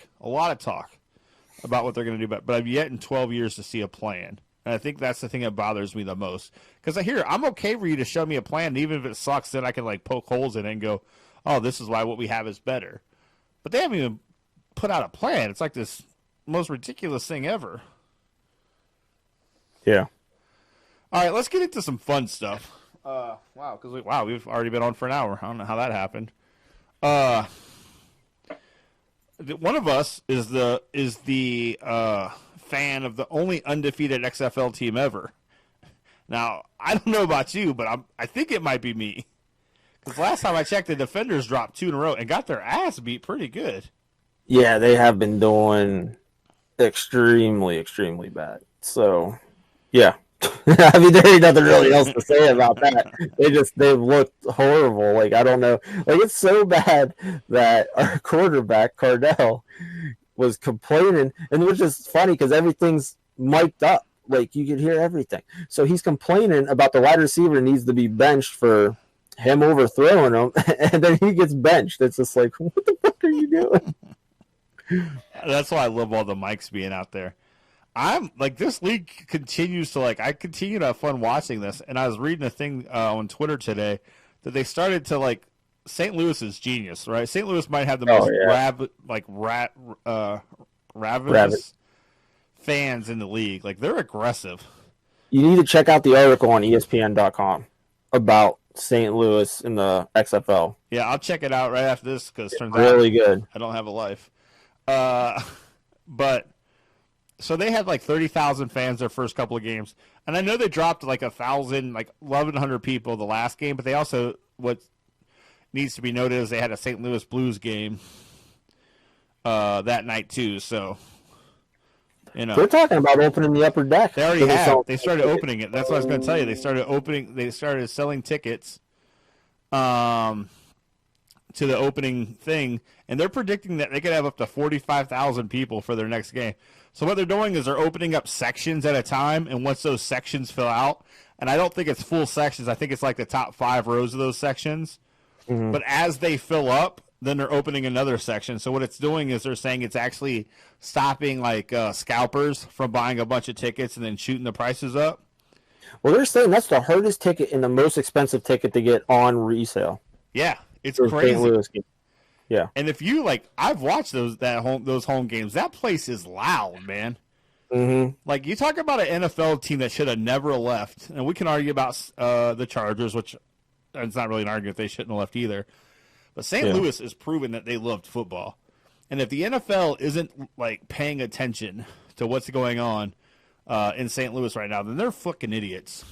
about what they're going to do, but I've yet in 12 years to see a plan. And I think that's the thing that bothers me the most. Because I'm okay for you to show me a plan, and even if it sucks, then I can like poke holes in it and go, oh, this is why what we have is better. But they haven't even put out a plan. It's like this most ridiculous thing ever. Yeah. All right, let's get into some fun stuff. We've already been on for an hour. I don't know how that happened. One of us is the fan of the only undefeated XFL team ever. Now, I don't know about you, but I think it might be me. Because last time I checked, the Defenders dropped 2 in a row and got their ass beat pretty good. Yeah, they have been doing extremely, extremely bad. So, yeah. I mean, there ain't nothing really else to say about that. They've looked horrible. Like, I don't know. Like, it's so bad that our quarterback, Cardell, was complaining, and which is funny because everything's mic'd up. Like, you could hear everything. So he's complaining about the wide receiver needs to be benched for him overthrowing him, and then he gets benched. It's just like, what the fuck are you doing? That's why I love all the mics being out there. I'm like, this league continues to I continue to have fun watching this. And I was reading a thing on Twitter today that they started to St. Louis is genius, right? St. Louis might have the most ravenous fans in the league. Like, they're aggressive. You need to check out the article on ESPN.com about St. Louis in the XFL. Yeah, I'll check it out right after this because it turns out really good. I don't have a life. But so they had 30,000 fans their first couple of games, and I know they dropped 1,000, 1,100 people the last game. But they also, what needs to be noted is they had a St. Louis Blues game that night too. So, you know, they're talking about opening the upper deck. They already have. They started opening it. That's what I was going to tell you. They started selling tickets to the opening thing, and they're predicting that they could have up to 45,000 people for their next game. So what they're doing is they're opening up sections at a time, and once those sections fill out, and I don't think it's full sections, I think it's the top 5 rows of those sections. Mm-hmm. But as they fill up, then they're opening another section. So what it's doing is they're saying it's actually stopping scalpers from buying a bunch of tickets and then shooting the prices up. Well, they're saying that's the hardest ticket and the most expensive ticket to get on resale. Yeah, it's For St. crazy. Louis game. Yeah. And if you like, I've watched those home games. That place is loud, man. Mm-hmm. Like you talk about an NFL team that should have never left, and we can argue about the Chargers, which it's not really an argument they shouldn't have left either. But St. Yeah. Louis is proven that they loved football, and if the NFL isn't like paying attention to what's going on in St. Louis right now, then they're fucking idiots.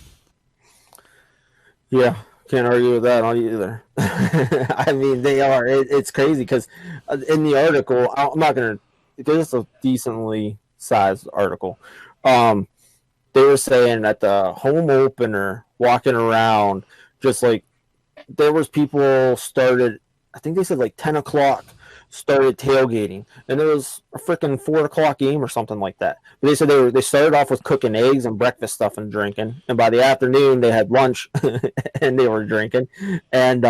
Yeah. Can't argue with that on either. I mean, they are. It's crazy because in the article, I'm not going to, because it's a decently sized article. They were saying at the home opener, walking around, just like there was people started, I think they said like 10 o'clock started tailgating, and it was a freaking 4 o'clock game or something like that. But they said they started off with cooking eggs and breakfast stuff and drinking, and by the afternoon they had lunch and they were drinking, and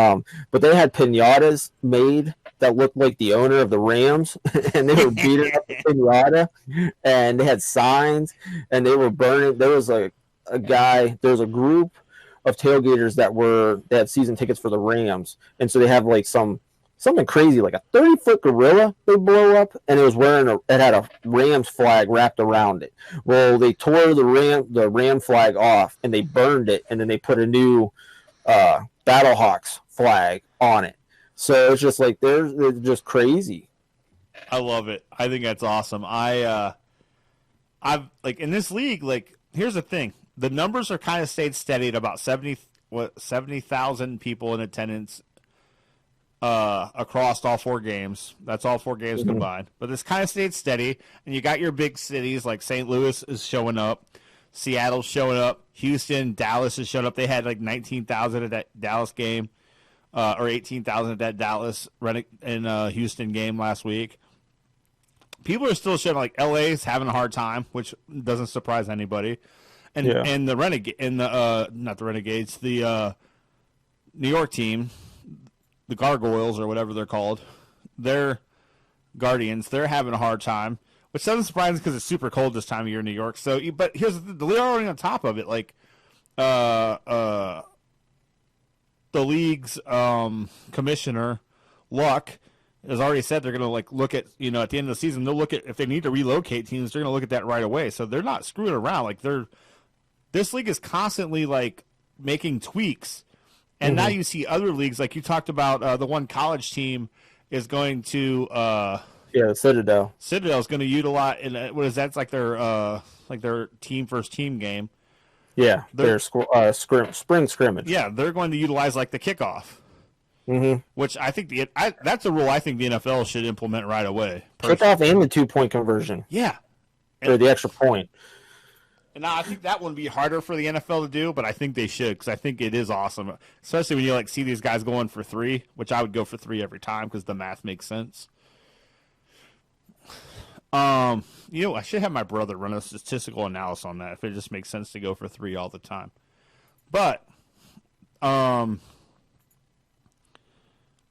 but they had pinatas made that looked like the owner of the Rams, and they were beating up the pinata, and they had signs, and they were burning. There was a guy, there was a group of tailgaters that had season tickets for the Rams, and so they have like something crazy, like a 30-foot gorilla they blow up, and it had a Rams flag wrapped around it. Well, they tore the Ram flag off, and they burned it, and then they put a new Battlehawks flag on it. So it's just like they're just crazy. I love it. I think that's awesome. I've like in this league, like here's the thing. The numbers are kind of stayed steady at about 70,000 people in attendance across all 4 games. That's all 4 games combined. But this kind of stayed steady, and you got your big cities like St. Louis is showing up, Seattle's showing up, Houston, Dallas is showing up. They had like 19,000 at that Dallas game, or 18,000 at that Dallas and Houston game last week. People are still showing, like LA's having a hard time, which doesn't surprise anybody. And the not the Renegades, the New York team, the Gargoyles or whatever they're called, they're Guardians. They're having a hard time, which doesn't surprise me because it's super cold this time of year in New York. So, but here's they're already on top of it. Like, the league's commissioner, Luck, has already said they're going to like look at, at the end of the season, they'll look at if they need to relocate teams. They're going to look at that right away. So they're not screwing around. Like this league is constantly like making tweaks. And now you see other leagues, like you talked about, the one college team is going to the Citadel. Citadel is going to utilize, and what is that? It's like their first team game. Yeah, their spring scrimmage. Yeah, they're going to utilize like the kickoff, Mm-hmm. which I think that's a rule I think the NFL should implement right away. Kickoff and the 2-point conversion. Yeah, Or the extra point. and now I think that would be harder for the NFL to do, but I think they should because I think it is awesome, especially when you like see these guys going for 3, which I would go for 3 every time because the math makes sense. I should have my brother run a statistical analysis on that if it just makes sense to go for 3 all the time. But,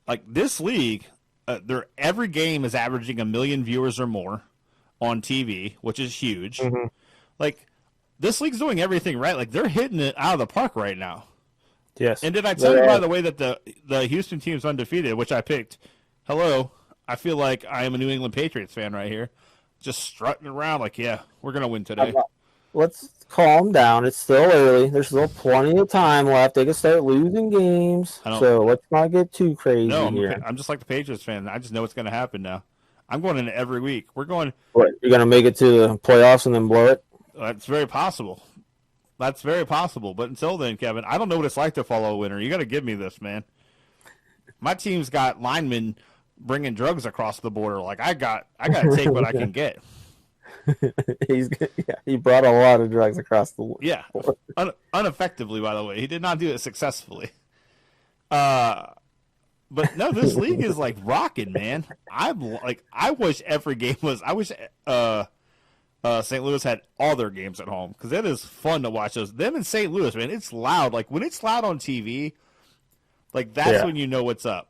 like this league, every game is averaging 1 million viewers or more on TV, which is huge. Mm-hmm. Like this league's doing everything right. Like they're hitting it out of the park right now. Yes. And did I tell you, by the way, that the Houston team's undefeated, which I picked? Hello, I feel like I am a New England Patriots fan right here, just strutting around like, yeah, we're gonna win today. Let's calm down. It's still early. There's still plenty of time left. They can start losing games. So let's not get too crazy here. I'm just like the Patriots fan. I just know what's going to happen now. I'm going in every week. We're going. What, you're going to make it to the playoffs and then blow it? That's very possible. That's very possible. But until then, Kevin, I don't know what it's like to follow a winner. You got to give me this, man. My team's got linemen bringing drugs across the border. Like I got to take what I can get. He brought a lot of drugs across the border. Yeah, ineffectively, by the way. He did not do it successfully. But no, this league is like rocking, man. I wish every game was. I wish St. Louis had all their games at home because it is fun to watch those. Them in St. Louis, man, it's loud. Like when it's loud on TV, like that's when you know what's up.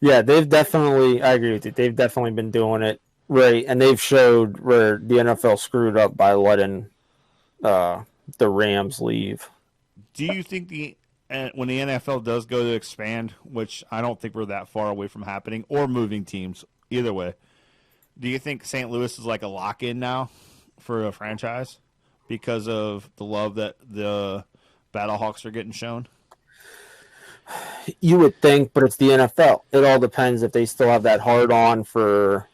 Yeah, they've definitely. I agree with you. They've definitely been doing it right, and they've showed where the NFL screwed up by letting the the Rams leave. Do you think when the NFL does go to expand, which I don't think we're that far away from happening, or moving teams, either way, do you think St. Louis is like a lock-in now for a franchise because of the love that the Battlehawks are getting shown? You would think, but it's the NFL. It all depends if they still have that hard on for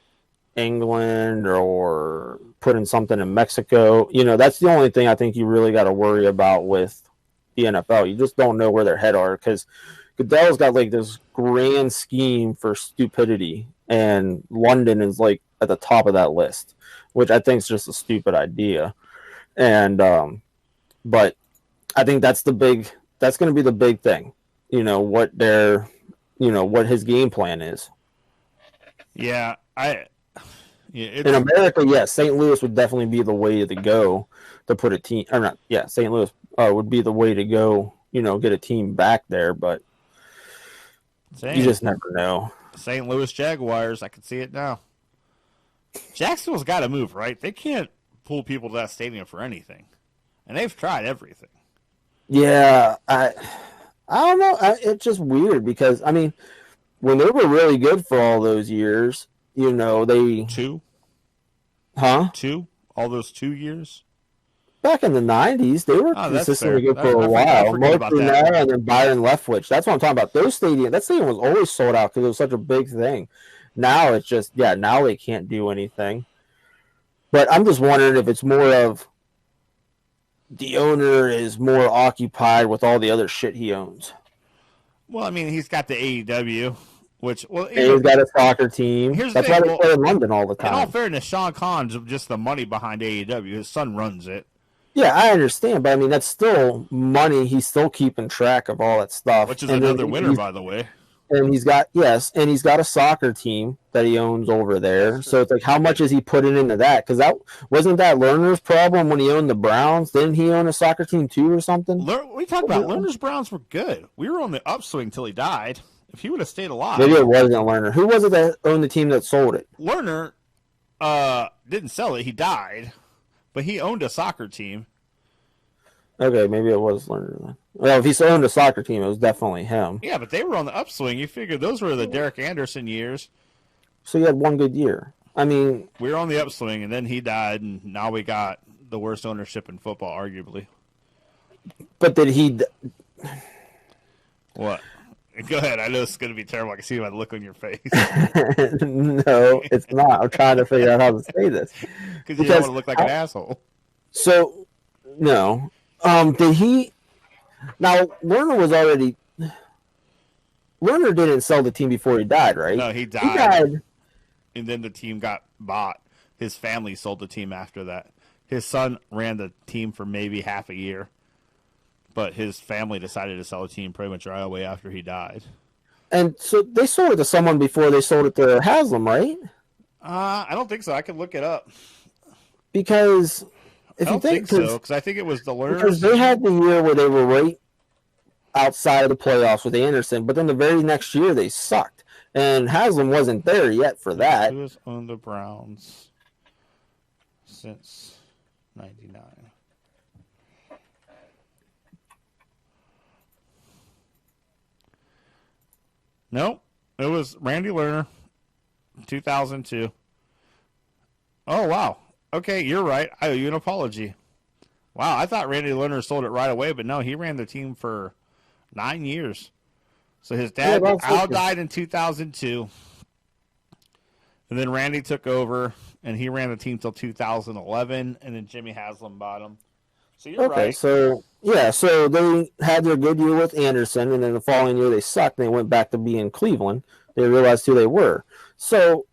England or putting something in Mexico. That's the only thing I think you really got to worry about with the NFL. You just don't know where their head are because Goodell's got like this grand scheme for stupidity, and London is like at the top of that list, which I think is just a stupid idea. And but I think that's going to be the big thing. What what his game plan is. Yeah, in America, yes, St. Louis would definitely be the way to go to put a team. Or not, yeah, St. Louis would be the way to go. Get a team back there, but you just never know. St. Louis Jaguars, I can see it now. Jacksonville's got to move, right? They can't pull people to that stadium for anything, and they've tried everything. Yeah, I don't know. It's just weird because when they were really good for all those years, they 2, huh? 2, all those 2 years. Back in the 90s, they were consistently good for a while. Mark Brunell and then Byron Leftwich. That's what I'm talking about. That stadium was always sold out because it was such a big thing. Now it's just, now they can't do anything. But I'm just wondering if it's more of the owner is more occupied with all the other shit he owns. Well, he's got the AEW, which he's got a soccer team. That's why they play in London all the time. In all fairness, Sean Khan's just the money behind AEW. His son runs it. Yeah, I understand, but that's still money. He's still keeping track of all that stuff. Which is another winner, by the way. And he's got a soccer team that he owns over there. So it's like, how much is he putting into that? Because wasn't that Lerner's problem when he owned the Browns? Didn't he own a soccer team too or something? We talked about Lerner's Browns were good. We were on the upswing till he died. If he would have stayed alive, maybe it wasn't Lerner. Who was it that owned the team that sold it? Lerner didn't sell it. He died, but he owned a soccer team. Okay, maybe it was Lerner then. Well, if he owned a soccer team, it was definitely him. Yeah, but they were on the upswing. You figured those were the Derek Anderson years. So he had one good year. We were on the upswing, and then he died, and now we got the worst ownership in football, arguably. But did he... What? Go ahead. I know it's going to be terrible. I can see by the look on your face. No, it's not. I'm trying to figure out how to say this. Because you don't want to look like an asshole. So, no. Did he... Now, Lerner didn't sell the team before he died, right? No, he died. And then the team got bought. His family sold the team after that. His son ran the team for maybe half a year. But his family decided to sell the team pretty much right away after he died. And so they sold it to someone before they sold it to Haslam, right? I don't think so. I could look it up. Because... I don't think so, because I think it was the Lerners. Because they had the year where they were right outside of the playoffs with Anderson, but then the very next year they sucked. And Haslam wasn't there yet for that. Who has owned the Browns since 99? Nope. It was Randy Lerner, 2002. Oh, wow. Okay, you're right. I owe you an apology. Wow, I thought Randy Lerner sold it right away, but no, he ran the team for 9 years. So his dad, Al, died in 2002. And then Randy took over, and he ran the team till 2011, and then Jimmy Haslam bought him. So you're right. So they had their good year with Anderson, and then the following year they sucked, and they went back to being Cleveland. They realized who they were. So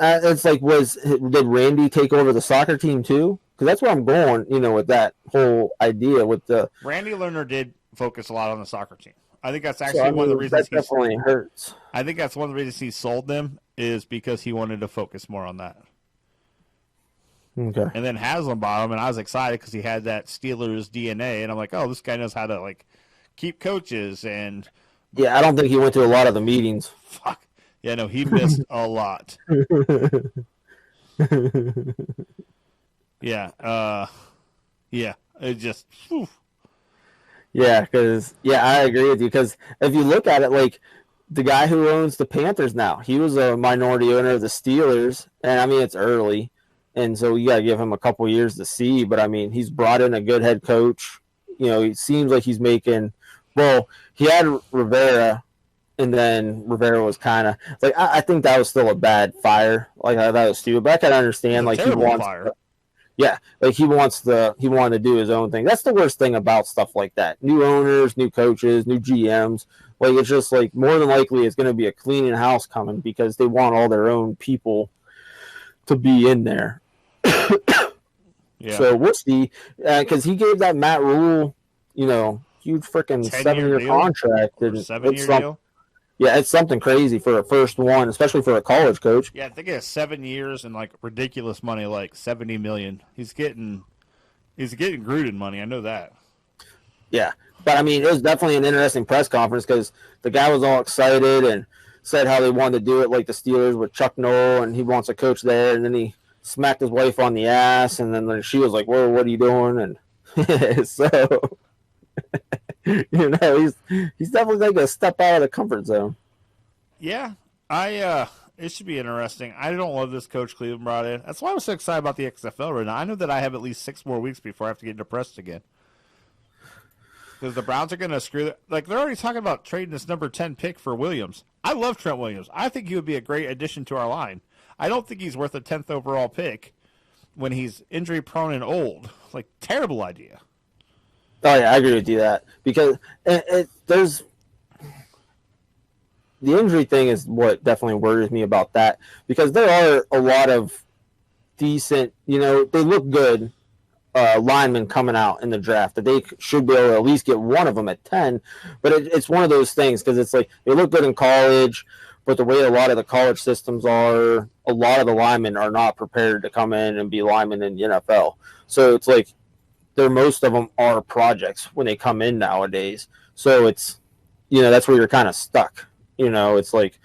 it's like, did Randy take over the soccer team too? Because that's where I'm going, with that whole idea with the... Randy Lerner did focus a lot on the soccer team. I think that's actually one of the reasons that definitely hurts. I think that's one of the reasons he sold them is because he wanted to focus more on that. Okay. And then Haslam bought him, and I was excited because he had that Steelers DNA, and I'm like, oh, this guy knows how to keep coaches and. Yeah, I don't think he went to a lot of the meetings. Fuck. Yeah, no, he missed a lot. Yeah. Yeah. It just, whew. Yeah, because I agree with you. Because if you look at it, like the guy who owns the Panthers now, he was a minority owner of the Steelers, and I mean it's early, and so you got to give him a couple years to see. But I mean, he's brought in a good head coach. You know, it seems like he's making. Well, he had Rivera, and then Rivera was kind of like I think that was still a bad fire. Like I thought it was stupid, but I can understand. Like he wants. Fire. Yeah, like he wanted to do his own thing. That's the worst thing about stuff like that. New owners, new coaches, new GMs. Like it's just like more than likely it's going to be a cleaning house coming because they want all their own people to be in there. Yeah. So we'll see. Because he gave that Matt Rule, huge freaking 7-year contract. 7-year deal. Yeah, it's something crazy for a first one, especially for a college coach. Yeah, I think it's 7 years and like ridiculous money, like $70 million. He's getting Gruden money. I know that. Yeah, but I mean, it was definitely an interesting press conference because the guy was all excited and said how they wanted to do it like the Steelers with Chuck Noll, and he wants to coach there. And then he smacked his wife on the ass, and then she was like, "Whoa, what are you doing?" And so. He's definitely like a step out of the comfort zone. Yeah, it should be interesting. I don't love this coach Cleveland brought in. That's why I was so excited about the XFL right now. I know that I have at least 6 more weeks before I have to get depressed again. Because the Browns are going to screw it. Like, they're already talking about trading this number 10 pick for Williams. I love Trent Williams. I think he would be a great addition to our line. I don't think he's worth a 10th overall pick when he's injury prone and old. Like, terrible idea. Oh yeah, I agree with you that because there's the injury thing is what definitely worries me about that because there are a lot of decent, they look good linemen coming out in the draft that they should be able to at least get one of them at 10. But it's one of those things because it's like they look good in college, but the way a lot of the college systems are, a lot of the linemen are not prepared to come in and be linemen in the NFL. So it's like. Most of them are projects when they come in nowadays. So it's, that's where you're kind of stuck. It's like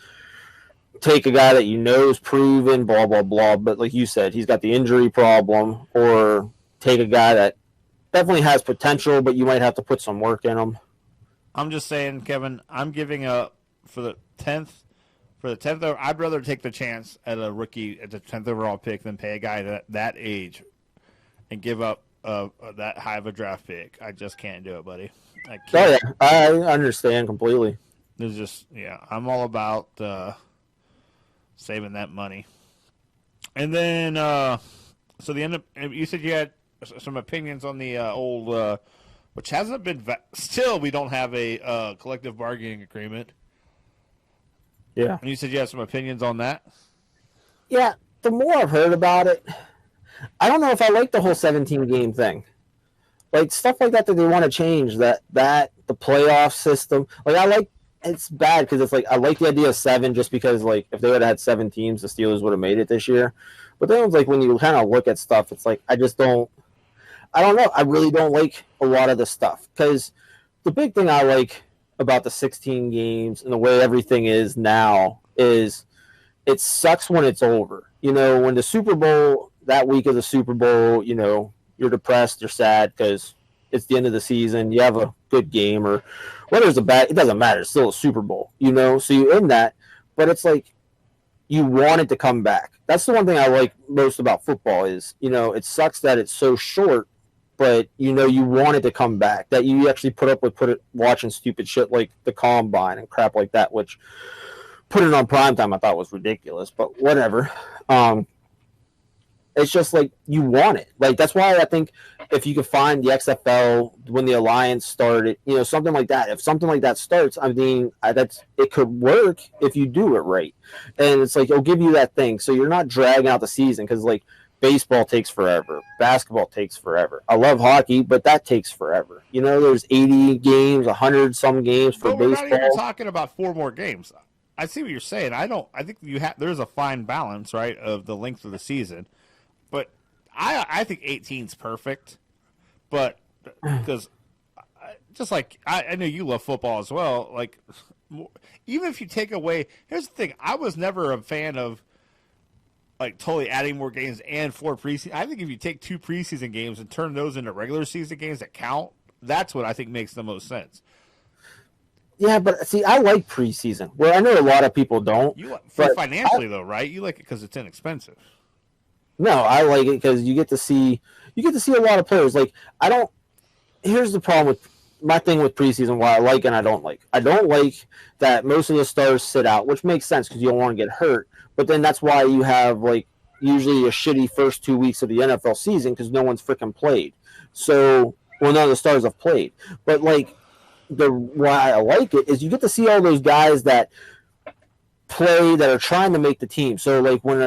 take a guy that is proven, blah, blah, blah. But like you said, he's got the injury problem, or take a guy that definitely has potential, but you might have to put some work in him. I'm just saying, Kevin, I'm giving up for the 10th. I'd rather take the chance at a rookie at the 10th overall pick than pay a guy that age and give up that high of a draft pick. I just can't do it, buddy. I can't. Oh, yeah. I understand completely. There's just, I'm all about saving that money. And then, so the end of, you said you had some opinions on the old, which hasn't been, still we don't have a collective bargaining agreement. Yeah. And you said you had some opinions on that? Yeah. The more I've heard about it, I don't know if I like the whole 17-game thing. Like, stuff like that they want to change, that the playoff system. Like, it's bad because it's like, I like the idea of 7 just because, like, if they would have had 7 teams, the Steelers would have made it this year. But then it's like, when you kind of look at stuff, it's like, I don't know. I really don't like a lot of the stuff. Because the big thing I like about the 16 games and the way everything is now is it sucks when it's over. When the Super Bowl... that week of the Super Bowl, you're depressed, you're sad because it's the end of the season. You have a good game or whether it's a bad, it doesn't matter. It's still a Super Bowl, so you're in that. But it's like you want it to come back. That's the one thing I like most about football is, it sucks that it's so short, but, you want it to come back. That you actually put up with watching stupid shit like the Combine and crap like that, which put it on primetime I thought was ridiculous, but whatever. It's just like you want it. Like that's why I think if you could find the XFL when the Alliance started, something like that. If something like that starts, I mean, it could work if you do it right. And it's like it'll give you that thing, so you're not dragging out the season because like baseball takes forever, basketball takes forever. I love hockey, but that takes forever. There's 80 games, 100 some games for baseball. We're not even talking about 4 more games. I see what you're saying. I think there's a fine balance, right, of the length of the season. But I think 18's perfect. But because just like I know you love football as well. Like even if you take away, here's the thing: I was never a fan of like totally adding more games and 4 preseason. I think if you take 2 preseason games and turn those into regular season games that count, that's what I think makes the most sense. Yeah, but see, I like preseason. Where I know a lot of people don't. You for but financially though, right? You like it because it's inexpensive. No, I like it because you get to see a lot of players. Like I don't. Here's the problem with my thing with preseason. Why I like and I don't like. I don't like that most of the stars sit out, which makes sense because you don't want to get hurt. But then that's why you have like usually a shitty first 2 weeks of the NFL season because no one's freaking played. So none of the stars have played. But like why I like it is you get to see all those guys that play that are trying to make the team. So like when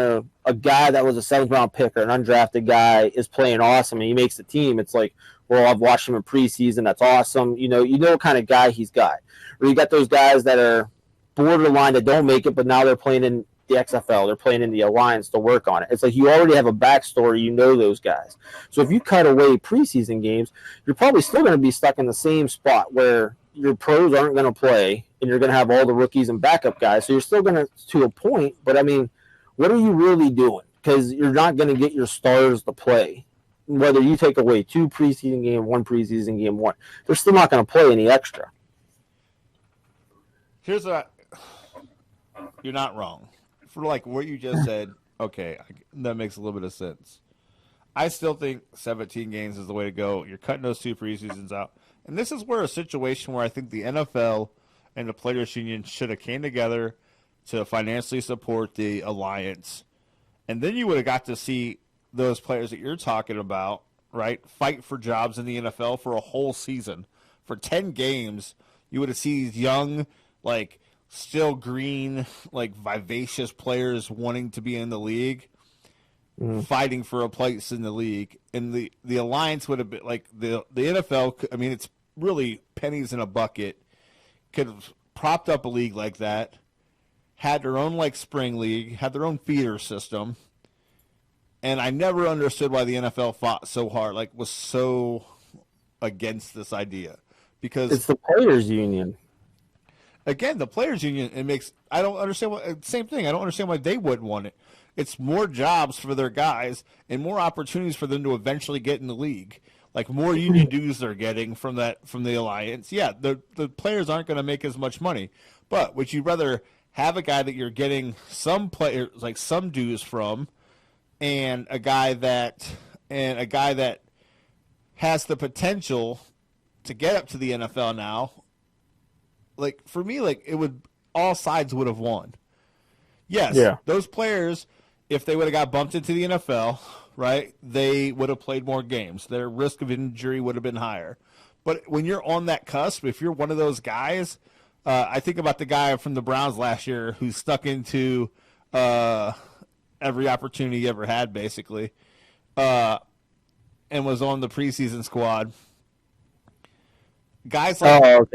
a guy that was a 7th-round pick or an undrafted guy is playing awesome and he makes the team, it's like, well, I've watched him in preseason. That's awesome. You know what kind of guy he's got. Or you got those guys that are borderline that don't make it, but now they're playing in the XFL. They're playing in the Alliance to work on it. It's like you already have a backstory. You know those guys. So if you cut away preseason games, you're probably still going to be stuck in the same spot where your pros aren't going to play and you're going to have all the rookies and backup guys. So you're still going to a point. But, I mean, what are you really doing? Because you're not going to get your stars to play. Whether you take away 2 preseason games, 1 preseason game, they're still not going to play any extra. Here's what you're not wrong. For like what you just said, okay, that makes a little bit of sense. I still think 17 games is the way to go. You're cutting those 2 preseasons out. And this is where a situation where I think the NFL and the Players Union should have came together to financially support the Alliance. And then you would have got to see those players that you're talking about, right, fight for jobs in the NFL for a whole season. For 10 games, you would have seen these young, like, still green, like, vivacious players wanting to be in the league, fighting for a place in the league. And the Alliance would have been, like, the NFL, I mean, it's really pennies in a bucket, could have propped up a league like that, had their own, like, spring league, had their own feeder system. And I never understood why the NFL fought so hard, like was so against this idea. Because it's the Players Union. Again, the Players Union, I don't understand same thing. I don't understand why they wouldn't want it. It's more jobs for their guys and more opportunities for them to eventually get in the league. Like more union dues they're getting from the Alliance. Yeah, the players aren't going to make as much money. But would you rather have a guy that you're getting some players like some dues from, and a guy that has the potential to get up to the NFL now? Like for me, like all sides would have won. Yes, yeah. Those players, if they would have got bumped into the NFL, right, they would have played more games. Their risk of injury would have been higher. But when you're on that cusp, if you're one of those guys, I think about the guy from the Browns last year who stuck into every opportunity he ever had, basically, and was on the preseason squad. Guys like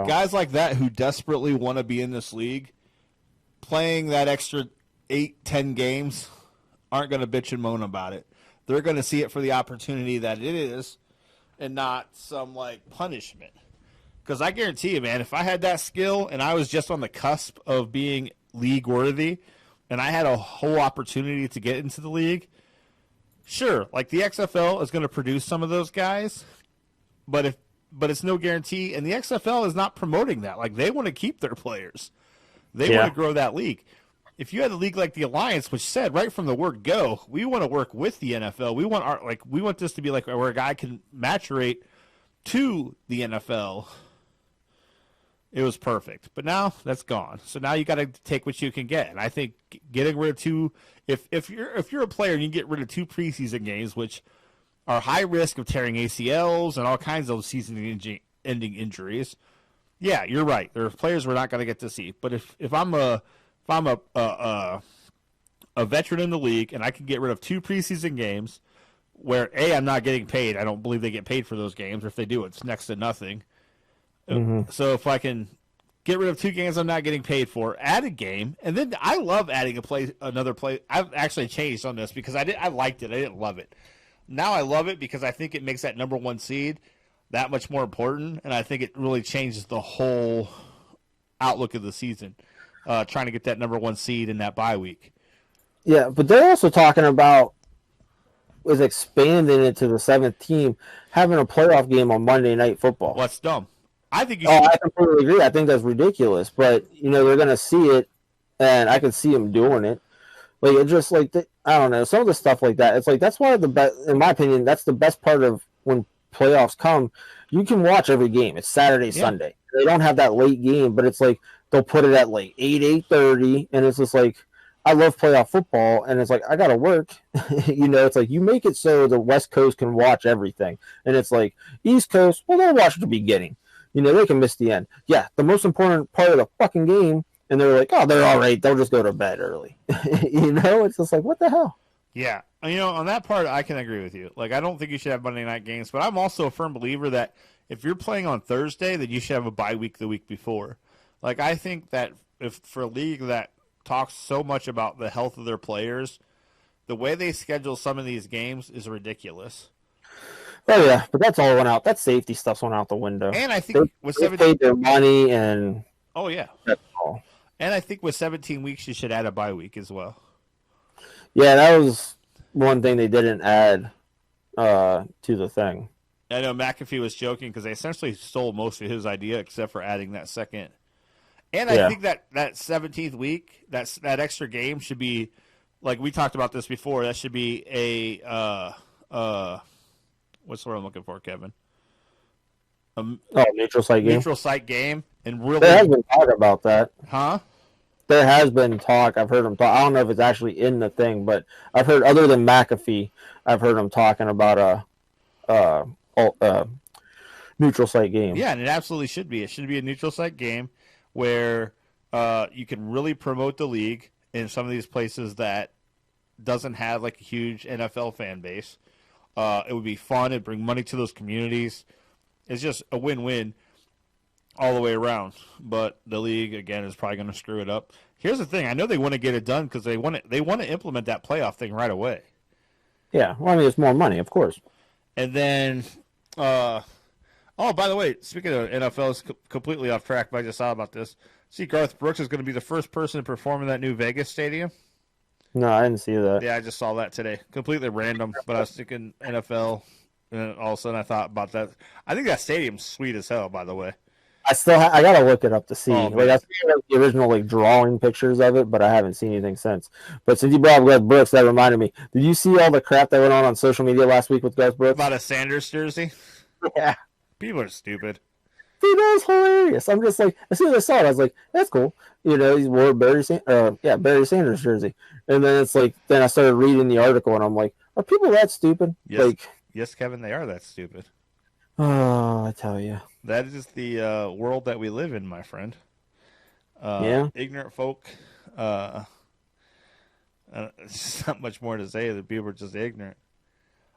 guys like that who desperately want to be in this league, playing that extra 8-10 games, aren't going to bitch and moan about it. They're going to see it for the opportunity that it is, and not some like punishment. Because I guarantee you, man, if I had that skill and I was just on the cusp of being league worthy, and I had a whole opportunity to get into the league, sure, like the XFL is going to produce some of those guys, but it's no guarantee, and the XFL is not promoting that. Like they want to keep their players. They want to grow that league. If you had a league like the Alliance, which said right from the word go, we want to work with the NFL. We want this to be like where a guy can maturate to the NFL. It was perfect, but now that's gone. So now you got to take what you can get. And I think getting rid of 2, if you're a player and you get rid of 2 preseason games, which are high risk of tearing ACLs and all kinds of season-ending injuries, yeah, you're right. There are players we're not going to get to see. But if I'm a veteran in the league and I can get rid of 2 preseason games, where I'm not getting paid. I don't believe they get paid for those games. Or if they do, it's next to nothing. Mm-hmm. So if I can get rid of 2 games I'm not getting paid for, add a game, and then I love adding another play. I've actually changed on this because I liked it. I didn't love it. Now I love it because I think it makes that number 1 seed that much more important, and I think it really changes the whole outlook of the season, trying to get that number 1 seed in that bye week. Yeah, but they're also talking about is expanding it to the seventh team, having a playoff game on Monday Night Football. What's dumb? I think you Oh, should. I completely agree. I think that's ridiculous. But they're gonna see it, and I can see them doing it. Like it just like I don't know, some of the stuff like that. It's like that's one of the best, in my opinion. That's the best part of when playoffs come. You can watch every game. It's Saturday, Yeah. Sunday. They don't have that late game, but it's like they'll put it at like 8:30, and it's just like I love playoff football, and it's like I gotta work. It's like you make it so the West Coast can watch everything, and it's like East Coast, well, they'll watch the beginning. They can miss the end. Yeah, the most important part of the fucking game, and they're like, oh, they're all right. They'll just go to bed early. It's just like, what the hell? Yeah. On that part, I can agree with you. Like, I don't think you should have Monday night games, but I'm also a firm believer that if you're playing on Thursday, then you should have a bye week the week before. Like, I think that if for a league that talks so much about the health of their players, the way they schedule some of these games is ridiculous. Oh yeah, but that's all went out. That safety stuff's went out the window. And I think with they 17, paid their money, and oh yeah, that's all. And I think with 17 weeks, you should add a bye week as well. Yeah, that was one thing they didn't add to the thing. I know McAfee was joking because they essentially stole most of his idea, except for adding that second. And I think that 17th week, that extra game should be, like we talked about this before. That should be a what's the word I'm looking for, Kevin? Neutral site game. Neutral site game, and really, there has been talk about that. Huh? There has been talk. I've heard them talk. I don't know if it's actually in the thing, but I've heard, other than McAfee, I've heard them talking about a neutral site game. Yeah, and it absolutely should be. It should be a neutral site game where you can really promote the league in some of these places that doesn't have like a huge NFL fan base. It would be fun. It'd bring money to those communities. It's just a win-win all the way around. But the league, again, is probably going to screw it up. Here's the thing. I know they want to get it done because they want to implement that playoff thing right away. Yeah. Well, I mean, it's more money, of course. And then, by the way, speaking of NFL, it's completely off track, but I just thought about this. See, Garth Brooks is going to be the first person to perform in that new Vegas stadium. No, I didn't see that. Yeah, I just saw that today. Completely random, but I was thinking NFL, and all of a sudden I thought about that. I think that stadium's sweet as hell, by the way. I gotta look it up to see. Oh, I see the original drawing pictures of it, but I haven't seen anything since. But since you brought up Garth Brooks, that reminded me. Did you see all the crap that went on social media last week with Garth Brooks? About a Sanders jersey? Yeah. People are stupid. Dude, that was hilarious. I'm just like, as soon as I saw it, I was like, that's cool. He wore Barry Sanders jersey. And then it's like, then I started reading the article, and I'm like, are people that stupid? Yes, yes, Kevin, they are that stupid. Oh, I tell you. That is the world that we live in, my friend. Yeah. Ignorant folk. There's not much more to say. The people are just ignorant.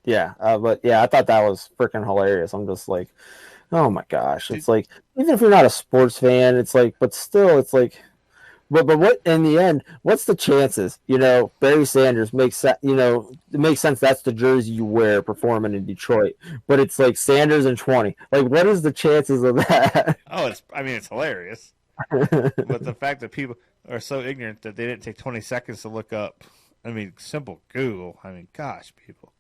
Yeah, but yeah, I thought that was freaking hilarious. I'm just like, oh my gosh. It's like, even if you're not a sports fan, it's like, but still, it's like, but what in the end? What's the chances? Barry Sanders makes it makes sense. That's the jersey you wear performing in Detroit. But it's like Sanders and 20. Like, what is the chances of that? Oh, it's hilarious. But the fact that people are so ignorant that they didn't take 20 seconds to look up. I mean, simple Google. I mean, gosh, people.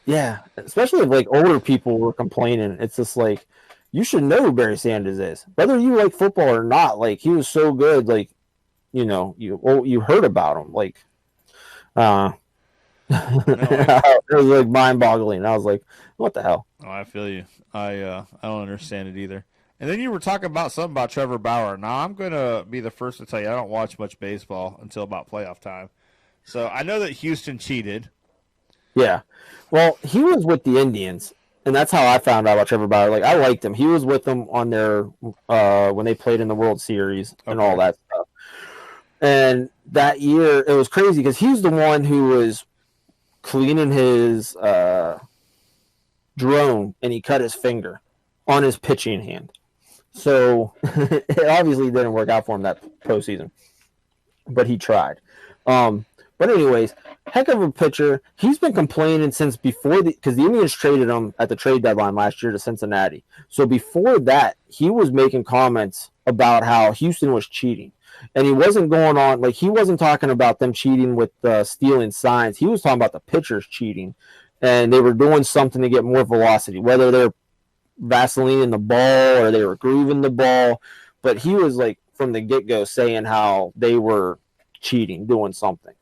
Yeah, especially if older people were complaining. It's just like, you should know who Barry Sanders is, whether you like football or not. Like, he was so good. Like, you heard about him. Like, it was mind-boggling. I was like, what the hell? Oh, I feel you. I don't understand it either. And then you were talking about something about Trevor Bauer. Now, I'm going to be the first to tell you I don't watch much baseball until about playoff time. So I know that Houston cheated. Yeah. Well, he was with the Indians, and that's how I found out about Trevor Bauer. Like, I liked him. He was with them on their when they played in the World Series and all that stuff. And that year, it was crazy because he's the one who was cleaning his drone, and he cut his finger on his pitching hand. So it obviously didn't work out for him that postseason, but he tried. But anyways, heck of a pitcher. He's been complaining since before because the Indians traded him at the trade deadline last year to Cincinnati. So before that, he was making comments about how Houston was cheating. And he wasn't going on, like, he wasn't talking about them cheating with stealing signs. He was talking about the pitchers cheating. And they were doing something to get more velocity, whether they're Vaseline in the ball or they were grooving the ball. But he was, like, from the get-go saying how they were cheating, doing something.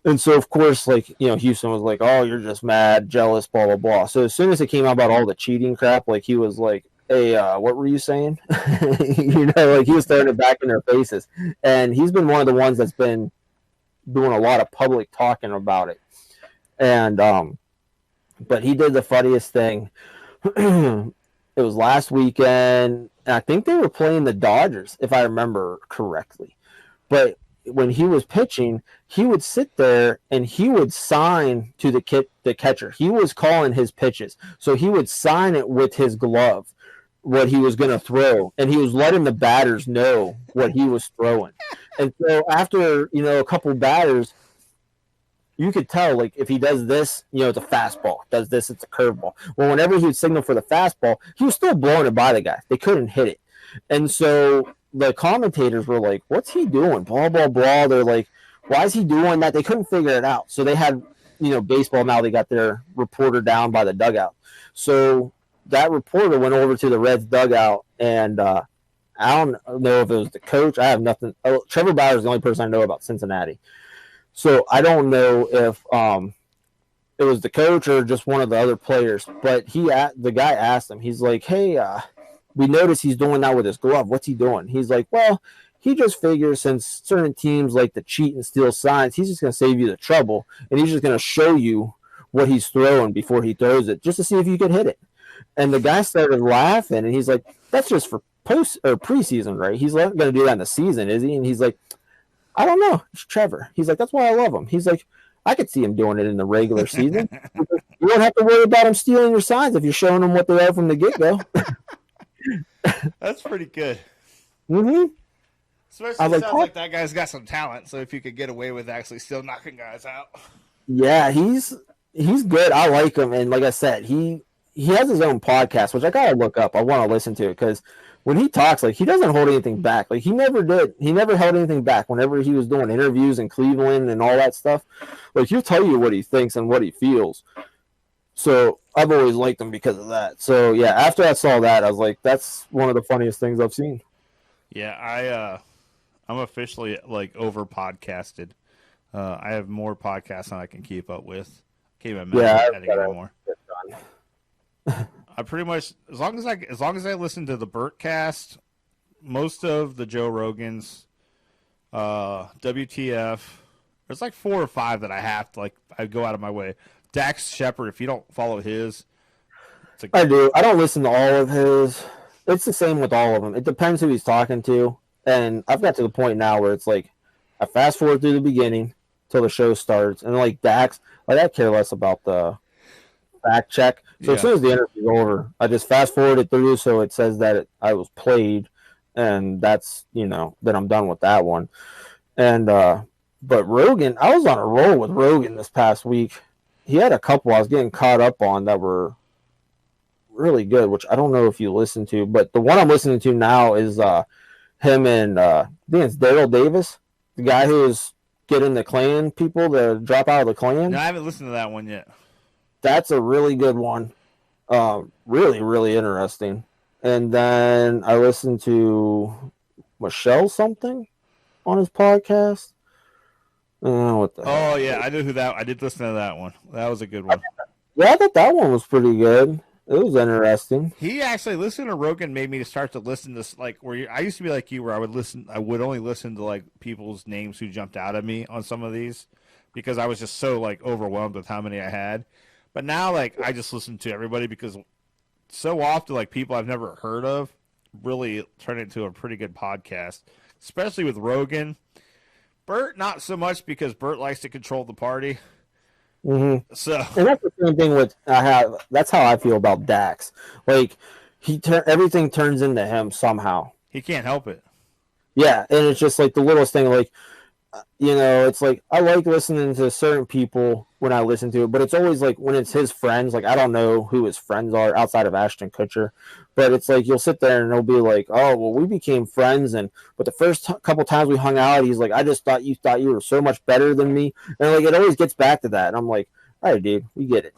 And so, of course, like, Houston was like, oh, you're just mad, jealous, blah, blah, blah. So as soon as it came out about all the cheating crap, like, he was like, hey, what were you saying? Like, he was throwing it back in their faces. And he's been one of the ones that's been doing a lot of public talking about it. And, but he did the funniest thing. It was last weekend. And I think they were playing the Dodgers, if I remember correctly. But when he was pitching, he would sit there and he would sign to the catcher. He was calling his pitches. So he would sign it with his glove, what he was going to throw. And he was letting the batters know what he was throwing. And so after, a couple batters, you could tell, like, if he does this, it's a fastball. Does this, it's a curveball. Well, whenever he would signal for the fastball, he was still blowing it by the guy. They couldn't hit it. And so the commentators were like, what's he doing? Blah, blah, blah. They're like, why is he doing that? They couldn't figure it out. So they had, baseball now, they got their reporter down by the dugout. So that reporter went over to the Reds dugout, and I don't know if it was the coach. I have nothing. Oh, Trevor Bauer is the only person I know about Cincinnati. So I don't know if it was the coach or just one of the other players. But the guy asked him, he's like, hey, we noticed he's doing that with his glove. What's he doing? He's like, well, he just figures since certain teams like to cheat and steal signs, he's just going to save you the trouble, and he's just going to show you what he's throwing before he throws it, just to see if you could hit it. And the guy started laughing, and he's like, that's just for post or preseason, right? He's not going to do that in the season, is he? And he's like, I don't know. It's Trevor. He's like, that's why I love him. He's like, I could see him doing it in the regular season. You don't have to worry about him stealing your signs if you're showing him what they are from the get-go. That's pretty good. Mm-hmm. Especially sounds like that guy's got some talent. So if you could get away with actually still knocking guys out. Yeah, he's good. I like him, and like I said, he has his own podcast, which I gotta look up. I want to listen to it because when he talks, like, he doesn't hold anything back. Like, he never did. He never held anything back whenever he was doing interviews in Cleveland and all that stuff. Like, he'll tell you what he thinks and what he feels. So I've always liked him because of that. So yeah, after I saw that, I was like, that's one of the funniest things I've seen. Yeah, I'm officially, like, over podcasted. I have more podcasts than I can keep up with. Can't even imagine editing anymore. I pretty much, as long as I listen to the Burtcast, most of the Joe Rogans, WTF, there's like 4 or 5 that I have to, like, I go out of my way. Dax Shepard, if you don't follow his, I do. I don't listen to all of his. It's the same with all of them. It depends who he's talking to, and I've got to the point now where it's like I fast forward through the beginning till the show starts, and like Dax, like, I care less about the fact check. So as soon as the interview's over, I just fast forward it through so it says that I was played, and that's, then I'm done with that one. And but Rogan, I was on a roll with Rogan this past week. He had a couple I was getting caught up on that were really good, which I don't know if you listen to, but the one I'm listening to now is him and I think it's Daryl Davis, the guy who is getting the Klan people to drop out of the Klan. No, I haven't listened to that one yet. That's a really good one. Really, really interesting. And then I listened to Michelle something on his podcast. Oh yeah, I knew who that. I did listen to that one. That was a good one. Yeah, I thought that one was pretty good. It was interesting. He actually listening to Rogan made me start to listen to, like, I used to be like you, where I would only listen to, like, people's names who jumped out at me on some of these because I was just so, like, overwhelmed with how many I had. But now, like, I just listen to everybody because so often, like, people I've never heard of really turn it into a pretty good podcast, especially with Rogan. Bert, not so much because Bert likes to control the party. Mm-hmm. So, and that's the same thing with that's how I feel about Dax. Like, everything turns into him somehow. He can't help it. Yeah, and it's just like the littlest thing. Like, you know, it's like I like listening to certain people when I listen to it, but it's always like when it's his friends. Like I don't know who his friends are outside of Ashton Kutcher, but it's like you'll sit there and they'll be like, "Oh, well, we became friends," and but the first couple times we hung out, he's like, "I just thought you were so much better than me," and like it always gets back to that, and I'm like, "All right, dude, we get it."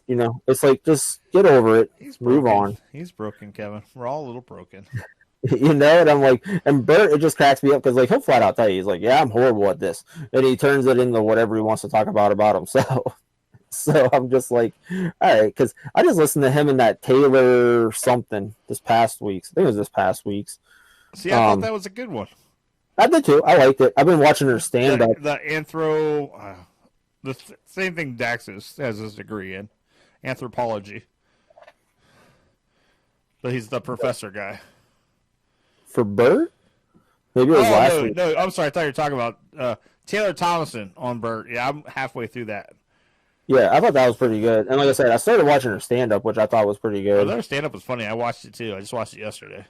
You know, it's like just get over it, He's move broken. on. He's broken, Kevin. We're all a little broken. You know, and I'm like, and Bert, it just cracks me up because like he'll flat out tell you, he's like, yeah, I'm horrible at this, and he turns it into whatever he wants to talk about himself. So I'm just like, all right, because I just listened to him and that Taylor something this past week's. I think it was this past week's. See, I thought that was a good one. I did too. I liked it. I've been watching her stand up. The anthro, same thing Dax has his degree in, anthropology. But he's the professor guy. For Bert? Maybe it was last week. No, I'm sorry. I thought you were talking about Taylor Thomason on Bert. Yeah, I'm halfway through that. Yeah, I thought that was pretty good. And like I said, I started watching her stand up, which I thought was pretty good. Their stand up was funny. I watched it too. I just watched it yesterday.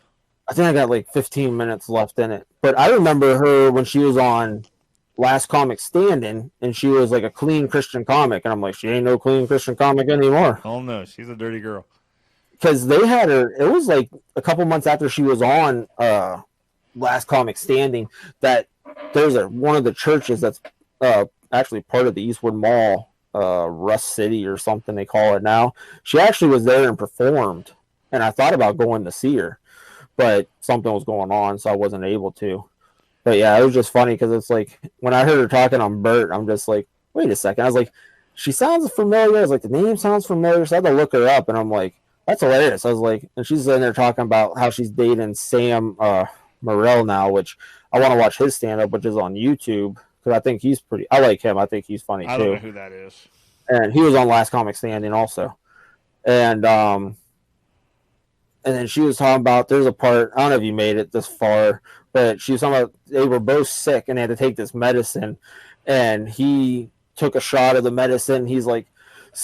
I think I got like 15 minutes left in it. But I remember her when she was on Last Comic Standing, and she was like a clean Christian comic. And I'm like, she ain't no clean Christian comic anymore. Oh, no. She's a dirty girl. Because they had her, it was like a couple months after she was on Last Comic Standing that there's one of the churches that's actually part of the Eastwood Mall, Rust City or something they call it now. She actually was there and performed, and I thought about going to see her, but something was going on, so I wasn't able to. But yeah, it was just funny because it's like when I heard her talking on Bert, I'm just like, wait a second. I was like, she sounds familiar. I was like, the name sounds familiar, so I had to look her up, and I'm like, that's hilarious. I was like, and she's in there talking about how she's dating Sam Morrell now, which I want to watch his stand up, which is on YouTube because I think he's pretty. I like him. I think he's funny too. I don't know who that is. And he was on Last Comic Standing also, and then she was talking about there's a part. I don't know if you made it this far, but she was talking about they were both sick and they had to take this medicine, and he took a shot of the medicine. He's like,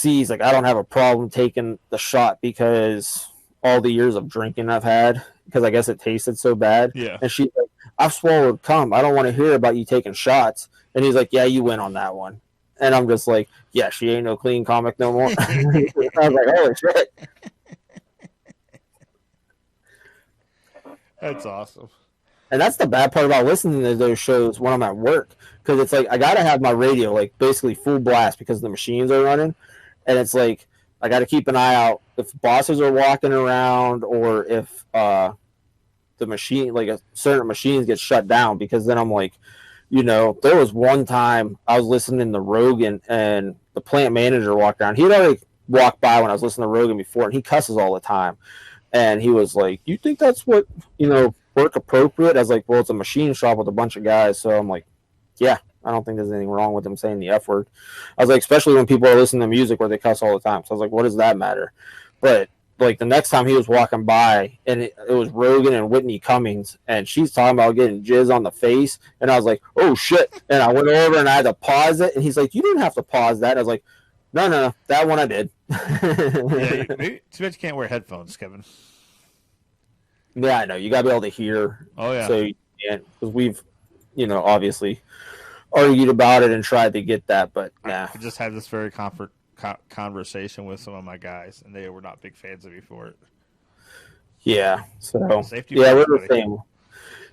he's like, I don't have a problem taking the shot because all the years of drinking I've had, because I guess it tasted so bad. Yeah. And she's like, I've swallowed cum. I don't want to hear about you taking shots. And he's like, yeah, you win on that one. And I'm just like, yeah, she ain't no clean comic no more. I was like, holy shit. That's awesome. And that's the bad part about listening to those shows when I'm at work, because it's like I gotta have my radio like basically full blast because the machines are running, and it's like I gotta keep an eye out if bosses are walking around or if the machine like a certain machines get shut down, because then I'm like, you know, there was one time I was listening to Rogan and the plant manager walked around. He'd already walked by when I was listening to Rogan before, and he cusses all the time. And he was like, you think that's what, you know, work appropriate? I was like, well, it's a machine shop with a bunch of guys. So I'm like, yeah, I don't think there's anything wrong with them saying the F word. I was like, especially when people are listening to music where they cuss all the time. So I was like, what does that matter? But like the next time he was walking by and it was Rogan and Whitney Cummings and she's talking about getting jizz on the face. And I was like, oh shit. And I went over and I had to pause it. And he's like, you didn't have to pause that. I was like, no, that one I did. Yeah, maybe, too bad you can't wear headphones, Kevin. Yeah, I know. You got to be able to hear. Oh, yeah. So you can't, because we've, you know, obviously argued about it and tried to get that, but nah. I just had this very conversation with some of my guys, and they were not big fans of me for it. Yeah. So, Safety yeah, first, we're the same.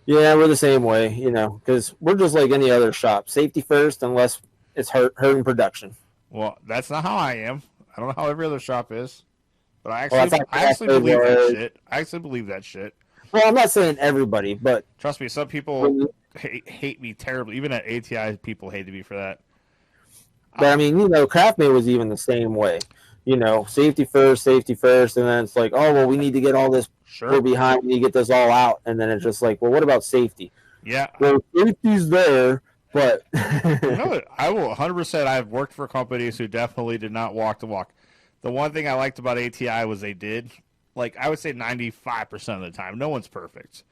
Yeah, we're the same way, you know, because we're just like any other shop. Safety first, unless it's hurting production. Well, that's not how I am. I don't know how every other shop is, but I actually believe that shit. I actually believe that shit. Well, I'm not saying everybody, but trust me, some people hate me terribly. Even at ATI, people hated me for that. But I mean, you know, Craftmate was even the same way. You know, safety first, and then it's like, oh well, we need to get all this. Sure. We're behind. We need to get this all out, and then it's just like, well, what about safety? Yeah. Well, safety's there. But you know what? I will 100%. I've worked for companies who definitely did not walk the walk. The one thing I liked about ATI was they did. Like, I would say 95% of the time. No one's perfect.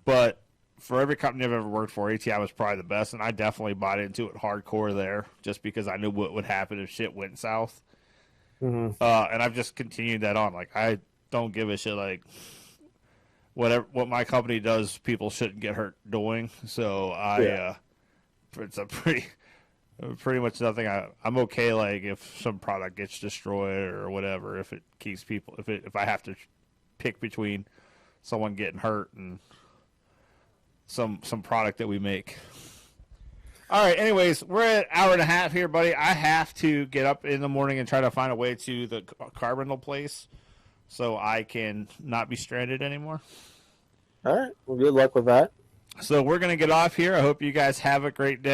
But for every company I've ever worked for, ATI was probably the best, and I definitely bought into it hardcore there just because I knew what would happen if shit went south. Mm-hmm. And I've just continued that on. Like, I don't give a shit. Like, what my company does, people shouldn't get hurt doing. So I it's a pretty much nothing. I'm okay. Like if some product gets destroyed or whatever, if it keeps people, if I have to pick between someone getting hurt and some product that we make. All right. Anyways, we're at an hour and a half here, buddy. I have to get up in the morning and try to find a way to the car rental place so I can not be stranded anymore. All right. Well, good luck with that. So we're going to get off here. I hope you guys have a great day.